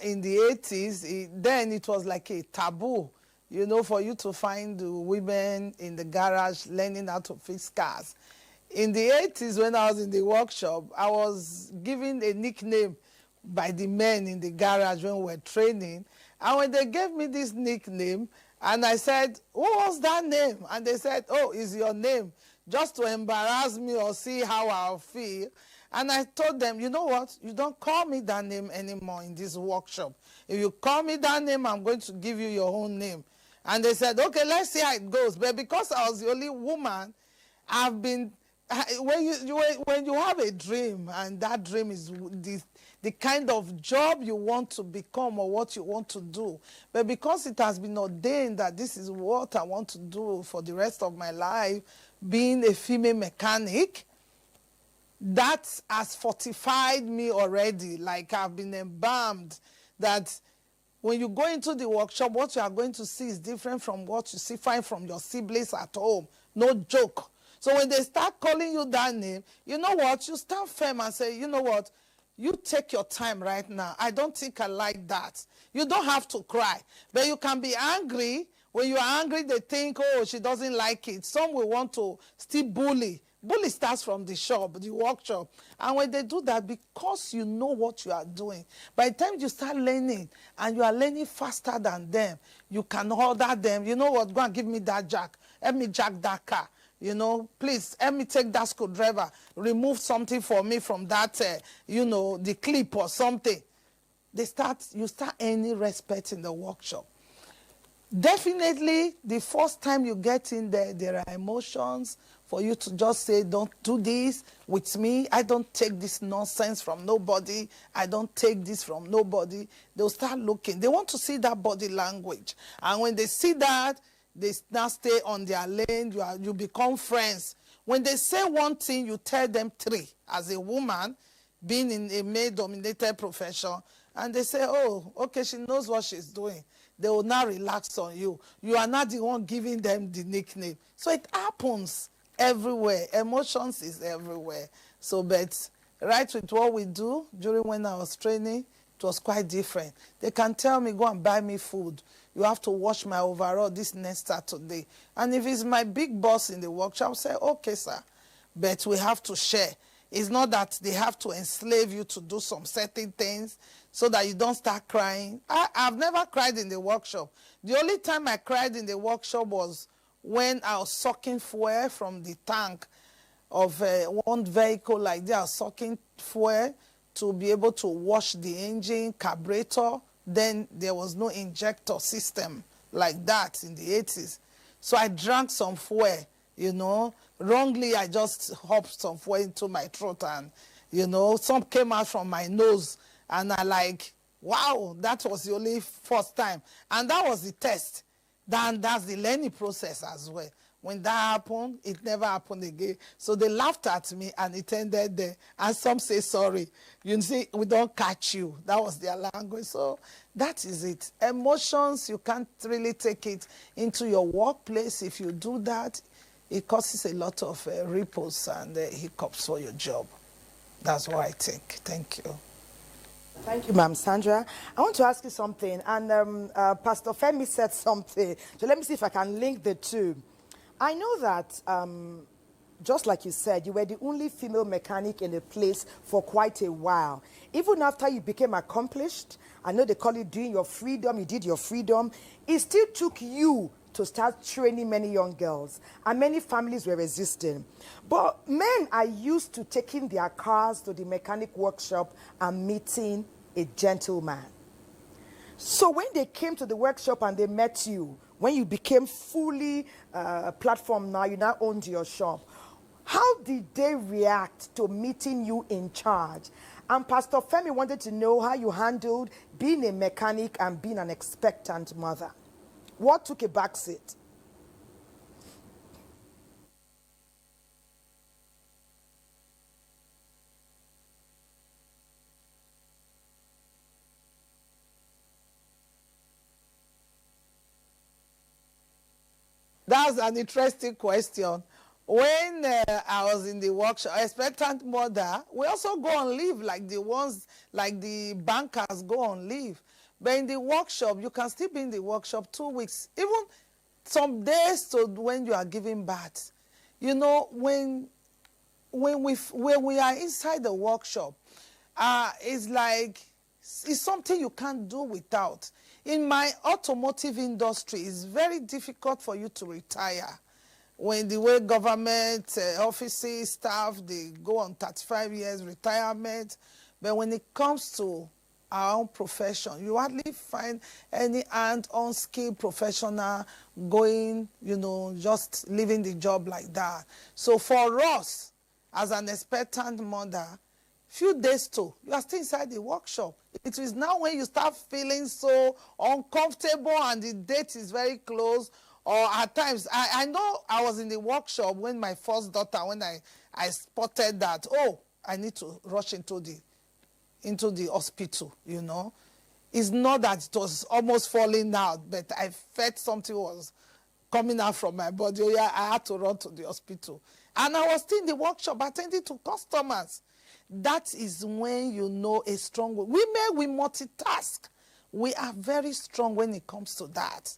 in the 80s, then it was like a taboo, you know, for you to find women in the garage learning how to fix cars. In the 80s, when I was in the workshop, I was given a nickname by the men in the garage when we were training. And when they gave me this nickname, and I said, what was that name? And they said, oh, it's your name, just to embarrass me or see how I'll feel. And I told them, you know what? You don't call me that name anymore in this workshop. If you call me that name, I'm going to give you your own name. And they said, okay, let's see how it goes. But because I was the only woman, I've been, when you have a dream, and that dream is the kind of job you want to become or what you want to do, but because it has been ordained that this is what I want to do for the rest of my life, being a female mechanic, that has fortified me already. Like I've been embalmed that when you go into the workshop, what you are going to see is different from what you find from your siblings at home. No joke. So when they start calling you that name, you know what? You stand firm and say, you know what? You take your time right now. I don't think I like that. You don't have to cry. But you can be angry. When you are angry, they think, oh, she doesn't like it. Some will want to still bully. Bully starts from the shop, the workshop. And when they do that, because you know what you are doing, by the time you start learning, and you are learning faster than them, you can order them, you know what, go and give me that jack. Help me jack that car. You know, please, help me take that screwdriver. Remove something for me from that, you know, the clip or something. You start earning respect in the workshop. Definitely, the first time you get in there are emotions for you to just say, don't do this with me. I don't take this nonsense from nobody. I don't take this from nobody. They'll start looking. They want to see that body language. And when they see that, they now stay on their lane. You become friends. When they say one thing, you tell them three. As a woman, being in a male-dominated profession, and they say, oh, okay, she knows what she's doing. They will now relax on you. You are not the one giving them the nickname. So it happens everywhere. Emotions is everywhere. So, but right with what we do during when I was training, it was quite different. They can tell me, go and buy me food. You have to wash my overall this next Saturday. And if it's my big boss in the workshop, I'll say, okay, sir, but we have to share. It's not that they have to enslave you to do some certain things so that you don't start crying. I've never cried in the workshop. The only time I cried in the workshop was when I was sucking fuel from the tank of one vehicle like that. I was sucking fuel to be able to wash the engine, carburetor. Then there was no injector system like that in the 80s. So I drank some fuel, you know. Wrongly, I just hopped some fuel into my throat and, you know, some came out from my nose. And I like, wow, that was the only first time. And that was the test. Then that's the learning process as well. When that happened, it never happened again. So they laughed at me and it ended there. And some say, sorry, you see, we don't catch you. That was their language. So that is it. Emotions, you can't really take it into your workplace. If you do that, it causes a lot of ripples and hiccups for your job. That's what I think. Thank you. Thank you, Ma'am Sandra. I want to ask you something. And Pastor Femi said something. So let me see if I can link the two. I know that, just like you said, you were the only female mechanic in the place for quite a while. Even after you became accomplished, I know they call it doing your freedom, you did your freedom, it still took you to start training many young girls. And many families were resisting. But men are used to taking their cars to the mechanic workshop and meeting a gentleman. So when they came to the workshop and they met you, when you became fully platform now, you now owned your shop, how did they react to meeting you in charge? And Pastor Femi wanted to know how you handled being a mechanic and being an expectant mother. What took a backseat? That's an interesting question. When I was in the workshop, expectant mother, we also go on leave like the ones, like the bankers go on leave. But in the workshop, you can still be in the workshop 2 weeks, even some days to when you are giving birth. You know, when we are inside the workshop, it's like, it's something you can't do without. In my automotive industry, it's very difficult for you to retire. When the way government offices, staff, they go on 35 years retirement. But when it comes to our own profession, you hardly find any unskilled professional going, you know, just leaving the job like that. So for us, as an expectant mother, few days to, you are still inside the workshop. It is now when you start feeling so uncomfortable and the date is very close. Or at times, I know I was in the workshop when my first daughter, when I spotted that, oh, I need to rush into the hospital, you know. It's not that it was almost falling out, but I felt something was coming out from my body. Oh, yeah, I had to run to the hospital. And I was still in the workshop attending to customers. That is when you know a strong woman. Women, we multitask. We are very strong when it comes to that.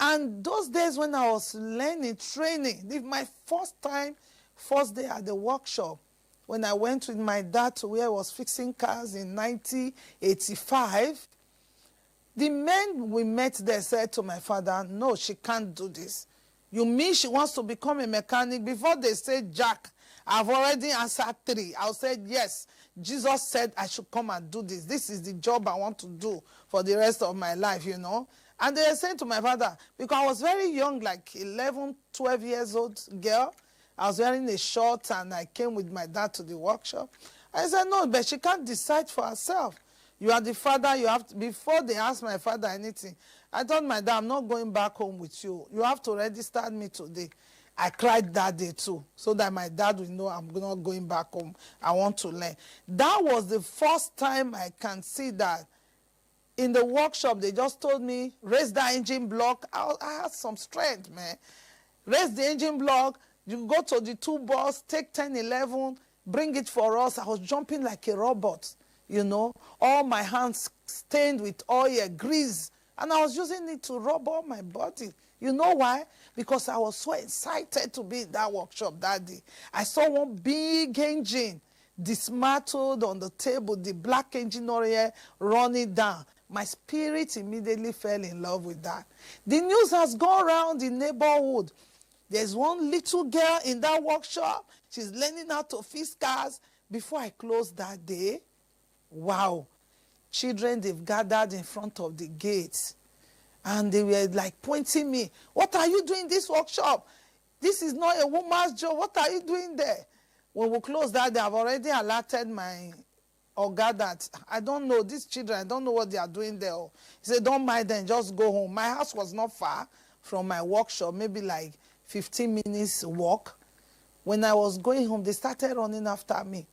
And those days when I was learning, training, my first day at the workshop, when I went with my dad to where I was fixing cars in 1985, the men we met there said to my father, no, she can't do this. You mean she wants to become a mechanic? Before they said Jack, I've already answered 3. I said, yes, Jesus said I should come and do this. This is the job I want to do for the rest of my life, you know. And they were saying to my father, because I was very young, like 11, 12 years old girl. I was wearing a short and I came with my dad to the workshop. I said, no, but she can't decide for herself. You are the father, you have to, before they asked my father anything, I told my dad, I'm not going back home with you. You have to register me today. I cried that day too, so that my dad will know I'm not going back home. I want to learn. That was the first time I can see that. In the workshop, they just told me, raise the engine block. I had some strength, man. Raise the engine block. You go to the toolbox, take 10, 11, bring it for us. I was jumping like a robot, you know. All my hands stained with oil, grease. And I was using it to rub all my body. You know why? Because I was so excited to be in that workshop that day. I saw one big engine dismantled on the table, the black engine oil running down. My spirit immediately fell in love with that. The news has gone around the neighborhood. There's one little girl in that workshop. She's learning how to fix cars. Before I closed that day, wow, children, they've gathered in front of the gates. And they were like pointing me. What are you doing in this workshop? This is not a woman's job. What are you doing there? When we closed that day, I've already alerted my Oga that I don't know, these children, I don't know what they are doing there. He said, don't mind them, just go home. My house was not far from my workshop, maybe like 15 minutes walk. When I was going home, they started running after me,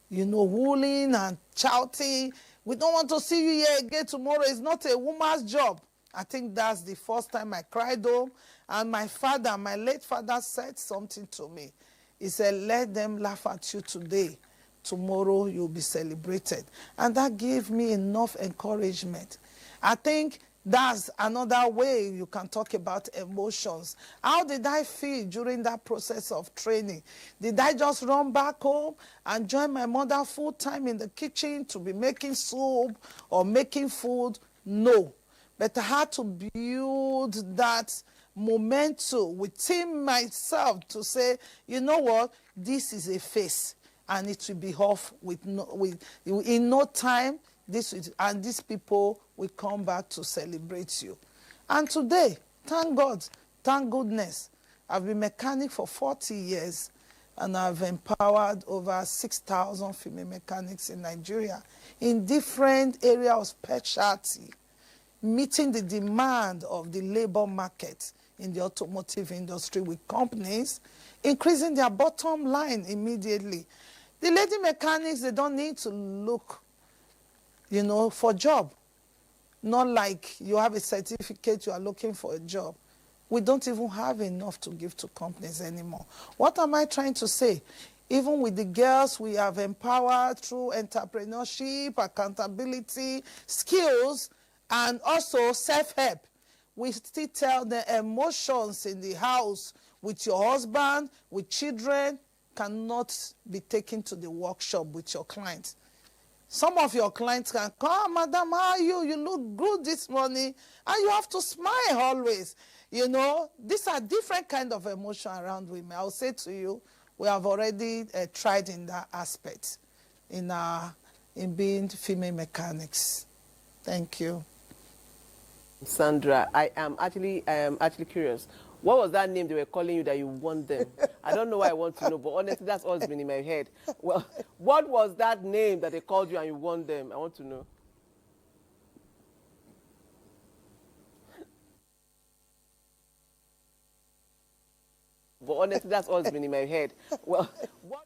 you know, howling and shouting. We don't want to see you here again tomorrow. It's not a woman's job. I think that's the first time I cried home. And my father, my late father, said something to me. He said, let them laugh at you today. Tomorrow you'll be celebrated. And that gave me enough encouragement. I think that's another way you can talk about emotions. How did I feel during that process of training? Did I just run back home and join my mother full time in the kitchen to be making soup or making food? No. But I had to build that momentum within myself to say, you know what, this is a phase. And it will be off in no time. These people will come back to celebrate you. And today, thank God, thank goodness, I've been mechanic for 40 years, and I've empowered over 6,000 female mechanics in Nigeria in different areas of specialty, meeting the demand of the labor market in the automotive industry with companies, increasing their bottom line immediately. The lady mechanics, they don't need to look, you know, for a job. Not like you have a certificate, you are looking for a job. we don't even have enough to give to companies anymore. What am I trying to say? Even with the girls, we have empowered through entrepreneurship, accountability, skills, and also self-help. We still tell the emotions in the house with your husband, with children, cannot be taken to the workshop with your clients. Some of your clients can come, madam, how are you? You look good this morning. And you have to smile always. You know, these are different kind of emotion around women. I'll say to you, we have already tried in that aspect in being female mechanics. Thank you. Sandra, I am actually curious. What was that name they were calling you that you won them? I don't know why I want to know, but honestly, that's always been in my head. Well, what was that name that they called you and you won them? I want to know. But honestly, that's always been in my head. Well, what?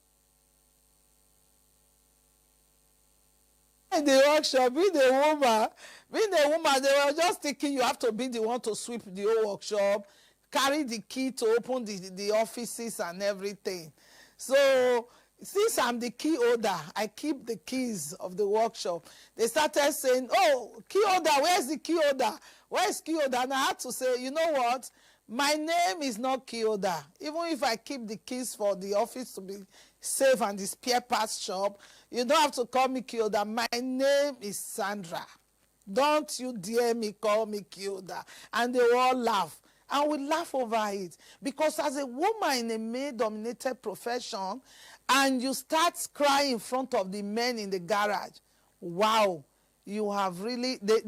In the workshop, being a woman, they were just thinking you have to be the one to sweep the whole workshop, carry the key to open the offices and everything. So since I'm the key holder, I keep the keys of the workshop. They started saying, oh, key holder, where's the key holder? Where's key holder? And I had to say, you know what? My name is not key holder. Even if I keep the keys for the office to be safe and the spare parts shop, you don't have to call me key holder. My name is Sandra. Don't you dare me call me key holder. And they all laugh. And we laugh over it. Because as a woman in a male-dominated profession, and you start crying in front of the men in the garage, wow, you have really, they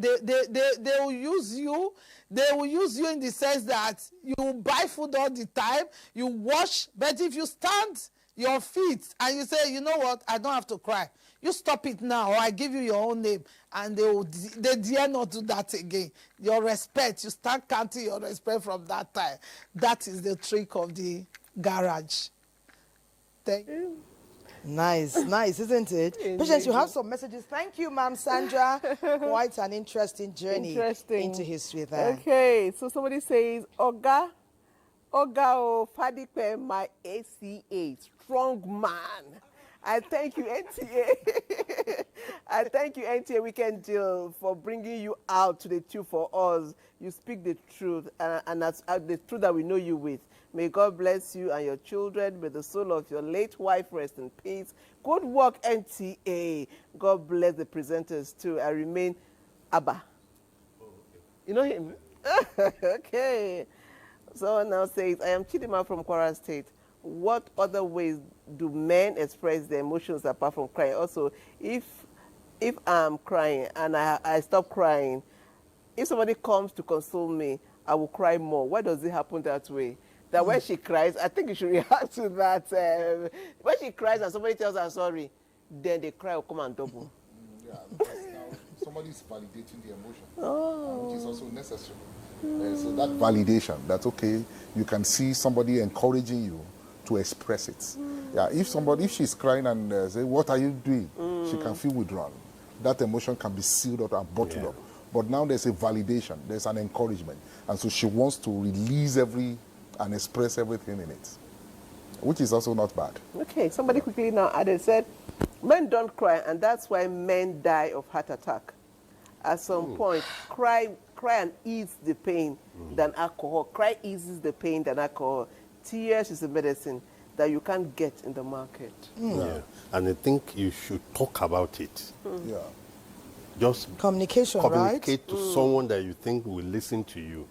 will use you. They will use you in the sense that you buy food all the time, you wash, but if you stand your feet and you say, you know what, I don't have to cry. You stop it now, or I give you your own name. And they dare not do that again. Your respect, you start counting your respect from that time. That is the trick of the garage. Thank you. Nice, isn't it? Patience, you have some messages. Thank you, Ma'am Sandra. Quite an interesting journey into history there. Okay, so somebody says, Oga Fadipe, my ACA, strong man. I thank you, NTA. I thank you, NTA Weekend Deal, for bringing you out to the truth for us. You speak the truth, and that's the truth that we know you with. May God bless you and your children. May the soul of your late wife rest in peace. Good work, NTA. God bless the presenters, too. I remain Abba. Oh, okay. You know him? Okay. Someone now says, I am Chidima from Kwara State. What other ways do men express their emotions apart from crying? Also, if I'm crying and I stop crying, if somebody comes to console me, I will cry more. Why does it happen that way? That when she cries, I think you should react to that. When she cries and somebody tells her sorry, then the cry will come and double. Yeah, because now somebody is validating the emotion, which is also necessary. So that validation, that's okay. You can see somebody encouraging you to express it. Yeah, if she's crying and say, what are you doing? She can feel withdrawn. That emotion can be sealed up and bottled up. But now there's a validation, there's an encouragement. And so she wants to release and express everything in it, which is also not bad. Okay, somebody quickly now added, said, men don't cry, and that's why men die of heart attack. At some point, cry and ease the pain than alcohol. Cry eases the pain than alcohol. Tears is a medicine that you can't get in the market. Yeah, and I think you should talk about it. Yeah. Just communicate to someone that you think will listen to you.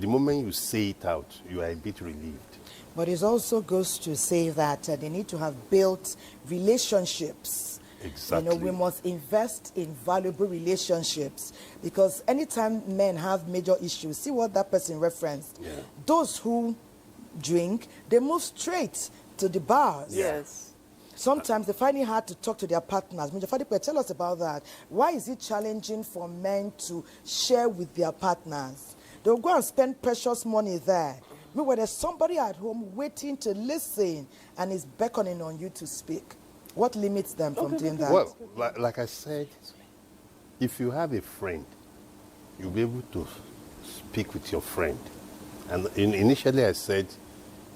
The moment you say it out, you are a bit relieved. But it also goes to say that they need to have built relationships. Exactly. You know, we must invest in valuable relationships, because anytime men have major issues, see what that person referenced. Yeah. Those who drink, they move straight to the bars. Yes. Sometimes they find it hard to talk to their partners. Mr. Fadipe, tell us about that. Why is it challenging for men to share with their partners? They'll go and spend precious money there. Meanwhile, there's somebody at home waiting to listen and is beckoning on you to speak. What limits them from doing that? Well, like I said, if you have a friend, you'll be able to speak with your friend And initially I said,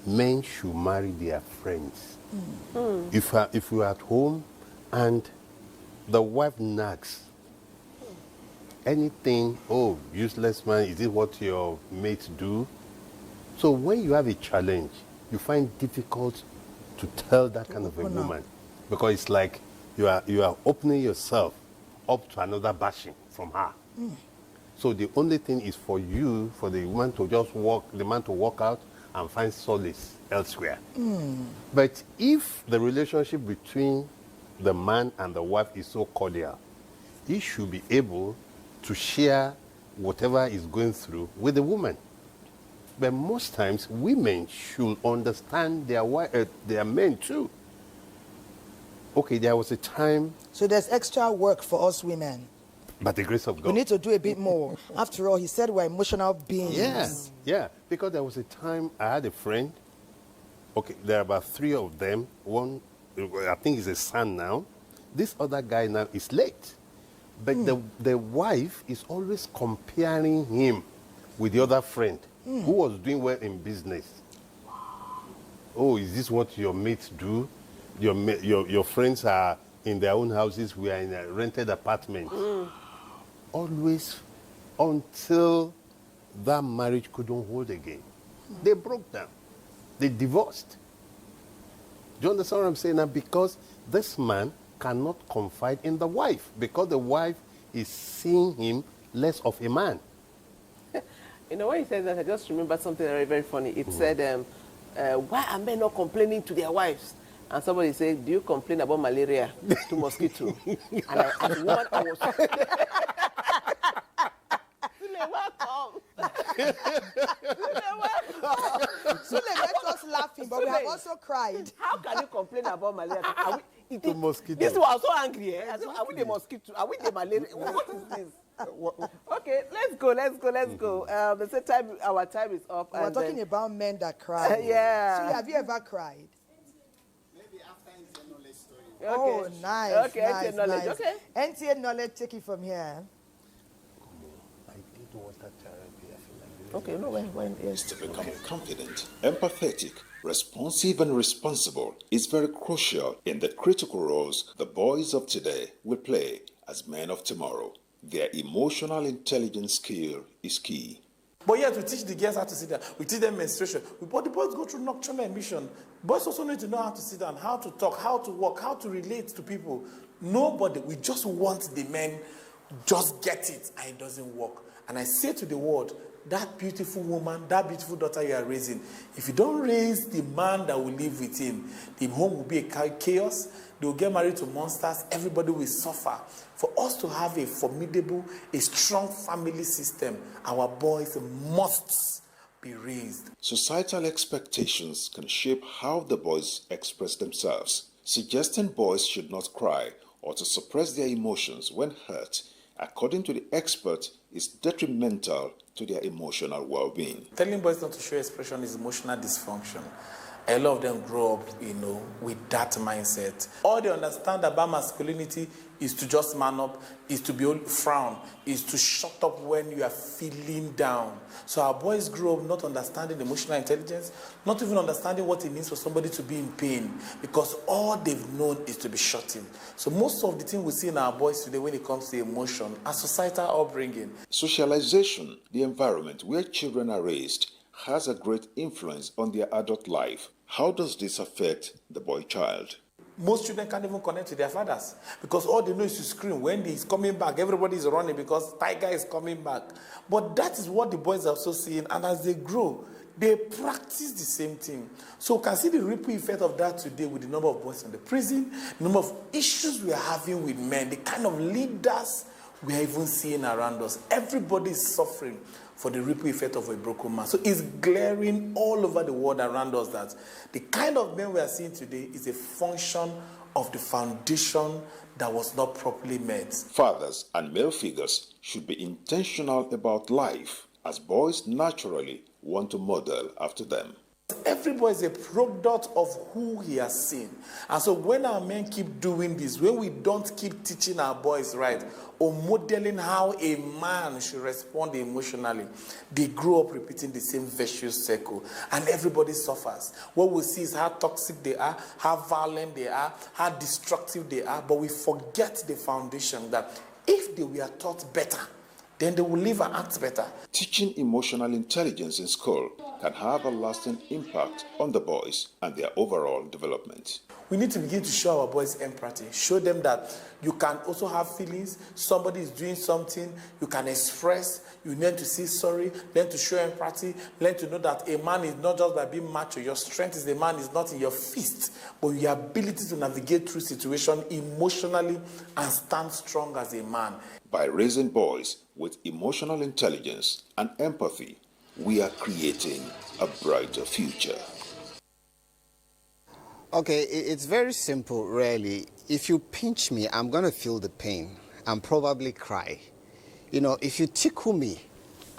men should marry their friends. If you're at home and the wife nags, anything, oh, useless man, is it what your mates do? So when you have a challenge, you find it difficult to tell that kind of a woman, because it's like you are opening yourself up to another bashing from her. So the only thing is for the woman to just the man to walk out and find solace elsewhere. But if the relationship between the man and the wife is so cordial, he should be able to share whatever is going through with the woman. But most times, women should understand their men too. Okay, there was a time... So there's extra work for us women. By the grace of God. We need to do a bit more. After all, he said we're emotional beings. Yeah. Because there was a time I had a friend. Okay, there are about 3 of them. One, I think is a son now. This other guy now is late. But the wife is always comparing him with the other friend who was doing well in business. Oh, is this what your mates do? Your friends are in their own houses. We are in a rented apartment. Always until that marriage couldn't hold again. They broke down. They divorced. Do you understand what I'm saying now? Because this man cannot confide in the wife, because the wife is seeing him less of a man. You know, when he said that, I just remember something very, very funny. It said, why are men not complaining to their wives? And somebody said, do you complain about malaria to mosquito? And as a woman, I was... Sule makes us laughing, but we have also cried. How can you complain about malaria? To mosquito. This was so angry. Eh? Are we the mosquito? Are we the malaria? What is this? Okay, let's go. They say our time is up. We're talking about men that cry. Yeah. Sule, have you ever cried? Maybe after NTA knowledge story. Okay. Oh, nice. Okay, nice, NTA knowledge. nice. Okay. NTA knowledge, take it from here. I did water therapy. I feel like Okay, no, when is to become confident, empathetic, responsive, and responsible is very crucial in the critical roles the boys of today will play as men of tomorrow. Their emotional intelligence skill is key. But yet we teach the girls how to sit down. We teach them menstruation. But the boys go through nocturnal emission. Boys also need to know how to sit down, how to talk, how to walk, how to relate to people. Nobody, we just want the men just get it, and it doesn't work. And I say to the world, that beautiful woman, that beautiful daughter you are raising, if you don't raise the man that will live with him, the home will be a chaos. They will get married to monsters. Everybody will suffer. For us to have a formidable, a strong family system, our boys must be raised. Societal expectations can shape how the boys express themselves. Suggesting boys should not cry or to suppress their emotions when hurt, according to the expert, is detrimental to their emotional well-being. Telling boys not to show expression is emotional dysfunction. A lot of them grow up, with that mindset. All they understand about masculinity is to just man up, is to be frown, is to shut up when you are feeling down. So our boys grow up not understanding emotional intelligence, not even understanding what it means for somebody to be in pain, because all they've known is to be shutting. So most of the things we see in our boys today when it comes to emotion are societal upbringing. Socialization, the environment where children are raised, has a great influence on their adult life. How does this affect the boy child? Most children can't even connect to their fathers because all they know is to scream. When he's coming back, everybody is running because Tiger is coming back. But that is what the boys are also seeing, and as they grow, they practice the same thing. So we can see the ripple effect of that today with the number of boys in the prison, the number of issues we are having with men, the kind of leaders we are even seeing around us. Everybody is suffering for the ripple effect of a broken man. So it's glaring all over the world around us that the kind of men we are seeing today is a function of the foundation that was not properly met. Fathers and male figures should be intentional about life, as boys naturally want to model after them. every boy is a product of who he has seen. And so when our men keep doing this, when we don't keep teaching our boys right, or modeling how a man should respond emotionally, they grow up repeating the same vicious circle, and everybody suffers. What we see is how toxic they are, how violent they are, how destructive they are, but we forget the foundation that if they were taught better, then they will live and act better. Teaching emotional intelligence in school can have a lasting impact on the boys and their overall development. We need to begin to show our boys empathy. Show them that you can also have feelings. Somebody is doing something, you can express. You learn to say sorry, learn to show empathy, learn to know that a man is not just by being macho. Your strength is a man is not in your fist, but your ability to navigate through situation emotionally and stand strong as a man. By raising boys with emotional intelligence and empathy, we are creating a brighter future. Okay, it's very simple, really. If you pinch me, I'm going to feel the pain and probably cry. You know, if you tickle me,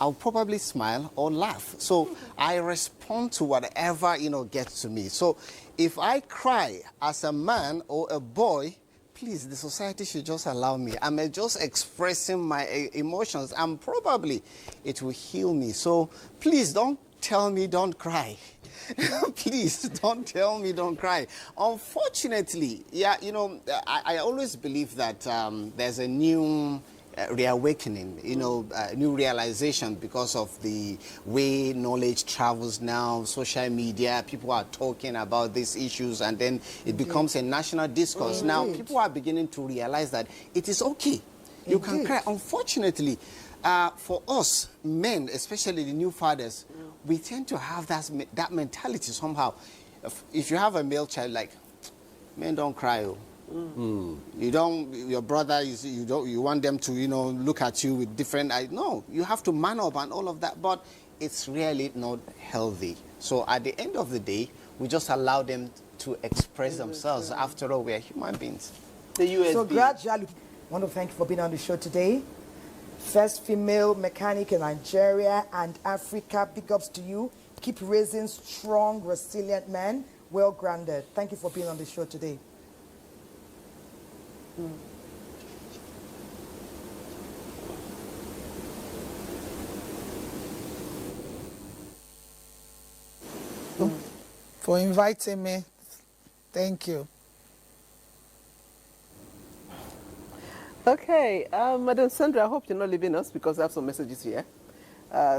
I'll probably smile or laugh. So I respond to whatever, gets to me. So if I cry as a man or a boy, please, the society should just allow me. I'm just expressing my emotions, and probably it will heal me. So please don't tell me don't cry. Please don't tell me don't cry. Unfortunately, I always believe that there's a new reawakening, new realization because of the way knowledge travels now, social media, people are talking about these issues, and then it becomes a national discourse. Now, people are beginning to realize that it is okay. You can cry. Unfortunately, for us men, especially the new fathers, we tend to have that mentality somehow. If you have a male child, like, men don't cry. You don't. Your brother, you want them to, look at you with different eyes. No, you have to man up and all of that. But it's really not healthy. So at the end of the day, we just allow them to express themselves. After all, we are human beings. So gradually, I want to thank you for being on the show today. First female mechanic in Nigeria and Africa. Big ups to you. Keep raising strong, resilient men, well-grounded. Thank you for being on the show today. For inviting me. Thank you. Okay, Madam Sandra, I hope you're not leaving us because I have some messages here.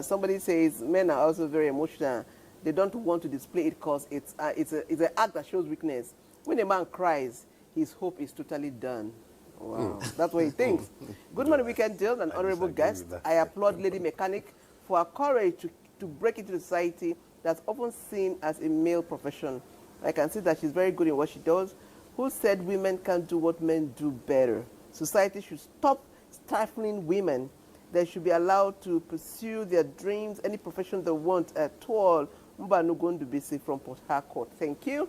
Somebody says men are also very emotional. They don't want to display it because it's an act that shows weakness. When a man cries, his hope is totally done. Wow, that's what he thinks. Good morning, Weekend Deal, and honorable guest. I applaud Lady Mechanic for her courage to break into the society that's often seen as a male profession. I can see that she's very good in what she does. Who said women can't do what men do better? Society should stop stifling women. They should be allowed to pursue their dreams, any profession they want at all. Mbanu Gondubisi from Port Harcourt. Thank you.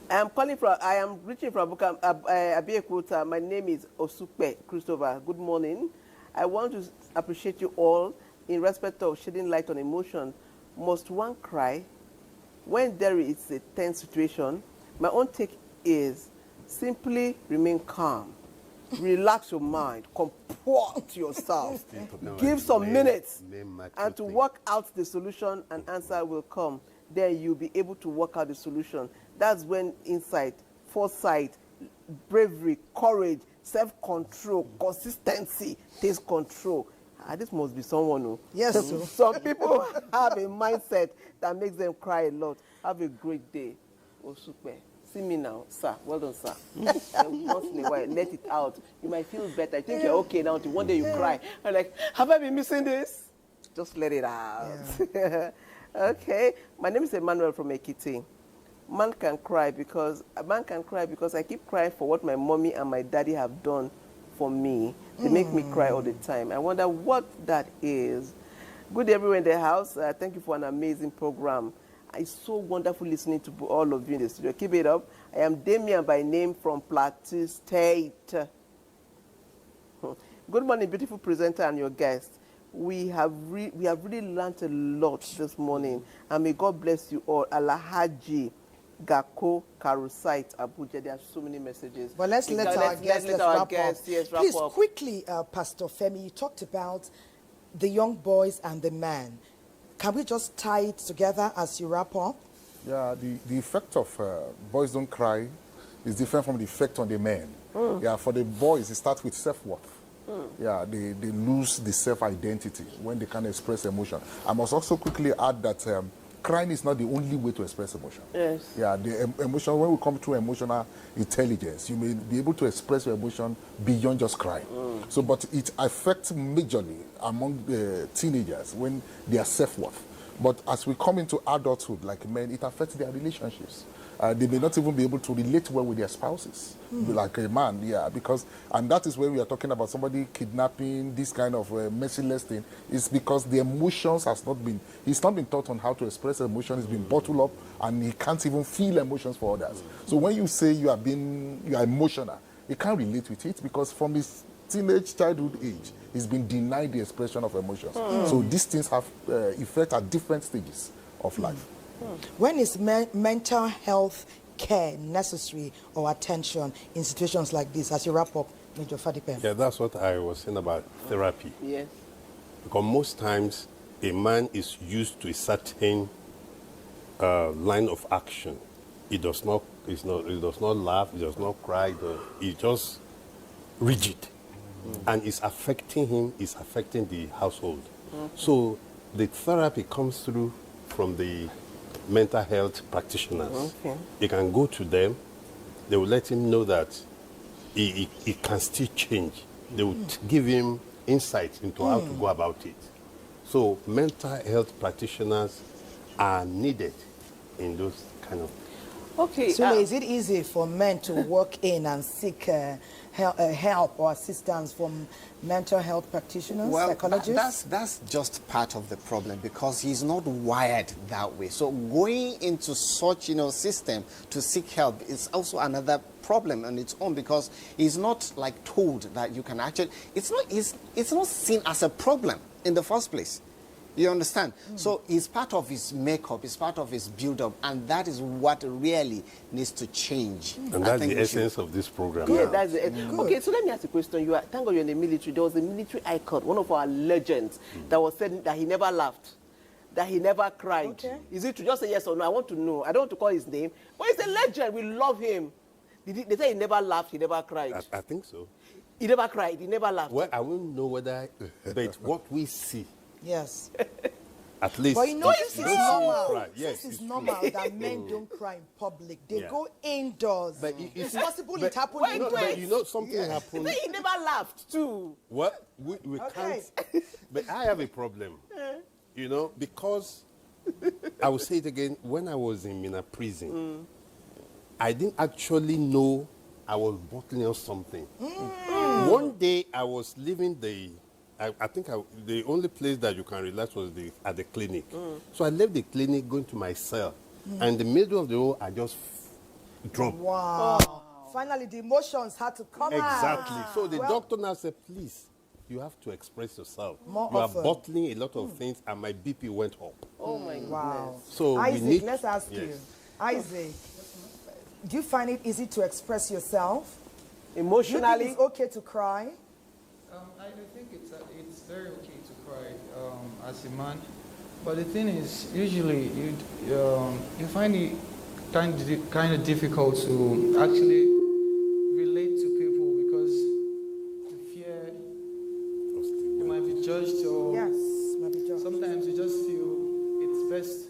I am reaching from Abiekuta. My name is Osukpe Christopher. Good morning. I want to appreciate you all in respect of shedding light on emotion. Must one cry when there is a tense situation? My own take is simply remain calm. Relax your mind. Comport yourself. Give some minutes and to work out the solution, an answer will come. Then you'll be able to work out the solution. That's when insight, foresight, bravery, courage, self-control, consistency takes control. This must be someone who... Yes, sir. Some people have a mindset that makes them cry a lot. Have a great day. Osupe. See me now, sir. Well done, sir. Once in a while, let it out. You might feel better. I think you're okay now until one day you cry. I'm like, have I been missing this? Just let it out. Yeah. Okay. My name is Emmanuel from Ekiti. A man can cry because I keep crying for what my mommy and my daddy have done for me. They make me cry all the time. I wonder what that is. Good day, everyone in the house. Thank you for an amazing program. It's so wonderful listening to all of you in the studio. Keep it up. I am Damian by name from Plateau State. Good morning, beautiful presenter and your guest. we have really learned a lot this morning. And may God bless you all. Alahaji Gako Karusite Abuja. There are so many messages. But let's let our guests wrap up. Yes, wrap Please, up. quickly, Pastor Femi, you talked about the young boys and the men. Can we just tie it together as you wrap up? Yeah, the effect of boys don't cry is different from the effect on the men. Yeah, for the boys, it starts with self-worth. Yeah, they lose the self-identity when they can't express emotion. I must also quickly add that crying is not the only way to express emotion. Yes. Yeah, the emotion, when we come to emotional intelligence, you may be able to express your emotion beyond just crying. So, but it affects majorly among the teenagers when they are self-worth. But as we come into adulthood, like men, it affects their relationships. They may not even be able to relate well with their spouses, like a man, yeah, because, and that is where we are talking about somebody kidnapping, this kind of merciless thing, is because the emotions he's not been taught on how to express emotions, he's been bottled up, and he can't even feel emotions for others. So when you say you are emotional, he can't relate with it because from his teenage childhood age, he's been denied the expression of emotions. So these things have effect at different stages of life. When is mental health care necessary or attention in situations like this? As you wrap up, Major Fadipe. Yeah, that's what I was saying about therapy. Yes. Because most times a man is used to a certain line of action. He does not laugh, he does not cry, he's just rigid. And it's affecting him, it's affecting the household. So the therapy comes through from the mental health practitioners. You can go to them, they will let him know that he can still change. They will give him insight into how to go about it. So mental health practitioners are needed in those kind of. Okay. So is it easy for men to walk in and seek help or assistance from mental health practitioners, psychologists? That's just part of the problem because he's not wired that way. So going into such system to seek help is also another problem on its own because he's not like told that you can actually. It's not seen as a problem in the first place. You understand? So it's part of his makeup, it's part of his build-up, and that is what really needs to change. And that's the essence of this program. Good, that's it. Okay, so let me ask you a question. Thank God you're in the military. There was a military icon, one of our legends, that was said that he never laughed, that he never cried. Okay. Is it true? Just say yes or no. I want to know. I don't want to call his name, but he's a legend. We love him. They say he never laughed, he never cried. I think so. He never cried, he never laughed. Well, I won't know whether, but what we see. Yes. At least. But you know, it's normal. Yes, it's normal that men don't cry in public. They go indoors. But it's possible it happened indoors. But you know, something happened. He never laughed too. What? We can't. But I have a problem. Because I will say it again. When I was in Mina prison, I didn't actually know I was bottling up something. One day I was leaving I think the only place that you can relax was at the clinic. So I left the clinic going to my cell. And in the middle of the road, I just dropped. Wow. Finally, the emotions had to come out. Exactly. So the doctor now said, please, you have to express yourself. You are bottling a lot of things, and my BP went up. Oh, my goodness. Wow. So Isaac, let's ask you. Isaac, do you find it easy to express yourself? Emotionally? Do you think it's okay to cry? I think it's very okay to cry as a man, but the thing is, usually you find it kind of difficult to actually relate to people because the fear you might be judged, or sometimes you just feel it's best.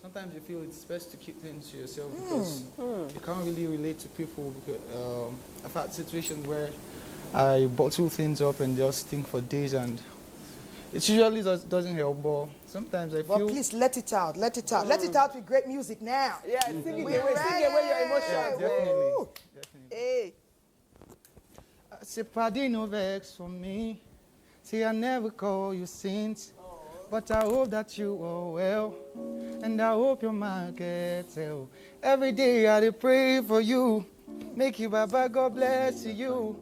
Sometimes you feel it's best to keep things to yourself because you can't really relate to people. Because, I've had situations where I bottle things up and just think for days, and it usually doesn't help, but sometimes I feel... But please let it out, let it out. Let it out with great music now. Yeah, sing away your emotions. Yeah, definitely. Hey. I say, Paddy, no vex for me. See, I never call you saints, but I hope that you are well, and I hope your mind gets well. Every day I pray for you. Make you, Baba, God bless you.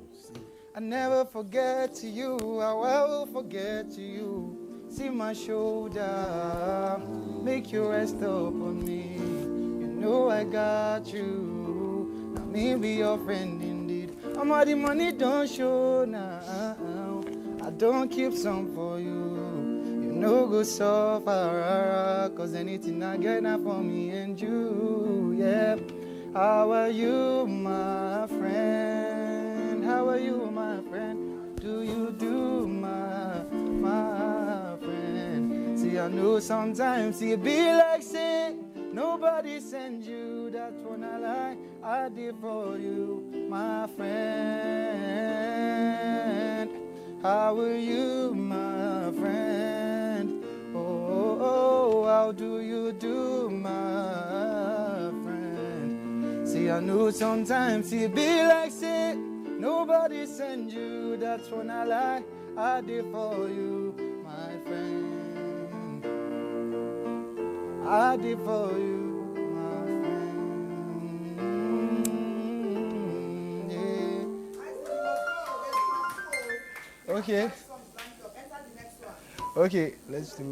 I never forget you, I will forget you. See my shoulder, make you rest upon me. You know I got you, now me be your friend indeed. I'm all the money don't show now, I don't keep some for you. You know go suffer, cause anything I get now for me and you, yeah. How are you, my friend? How are you, my friend? Do you do, my friend? See, I know sometimes it be like say nobody sends you. That's when I lie, I did for you, my friend. How are you, my friend? Oh, how do you do, my friend? See, I know sometimes it be like say nobody sends you. That's when I lie, I did for you, my friend. I did for you, my friend. Yeah. Okay. Okay, let's do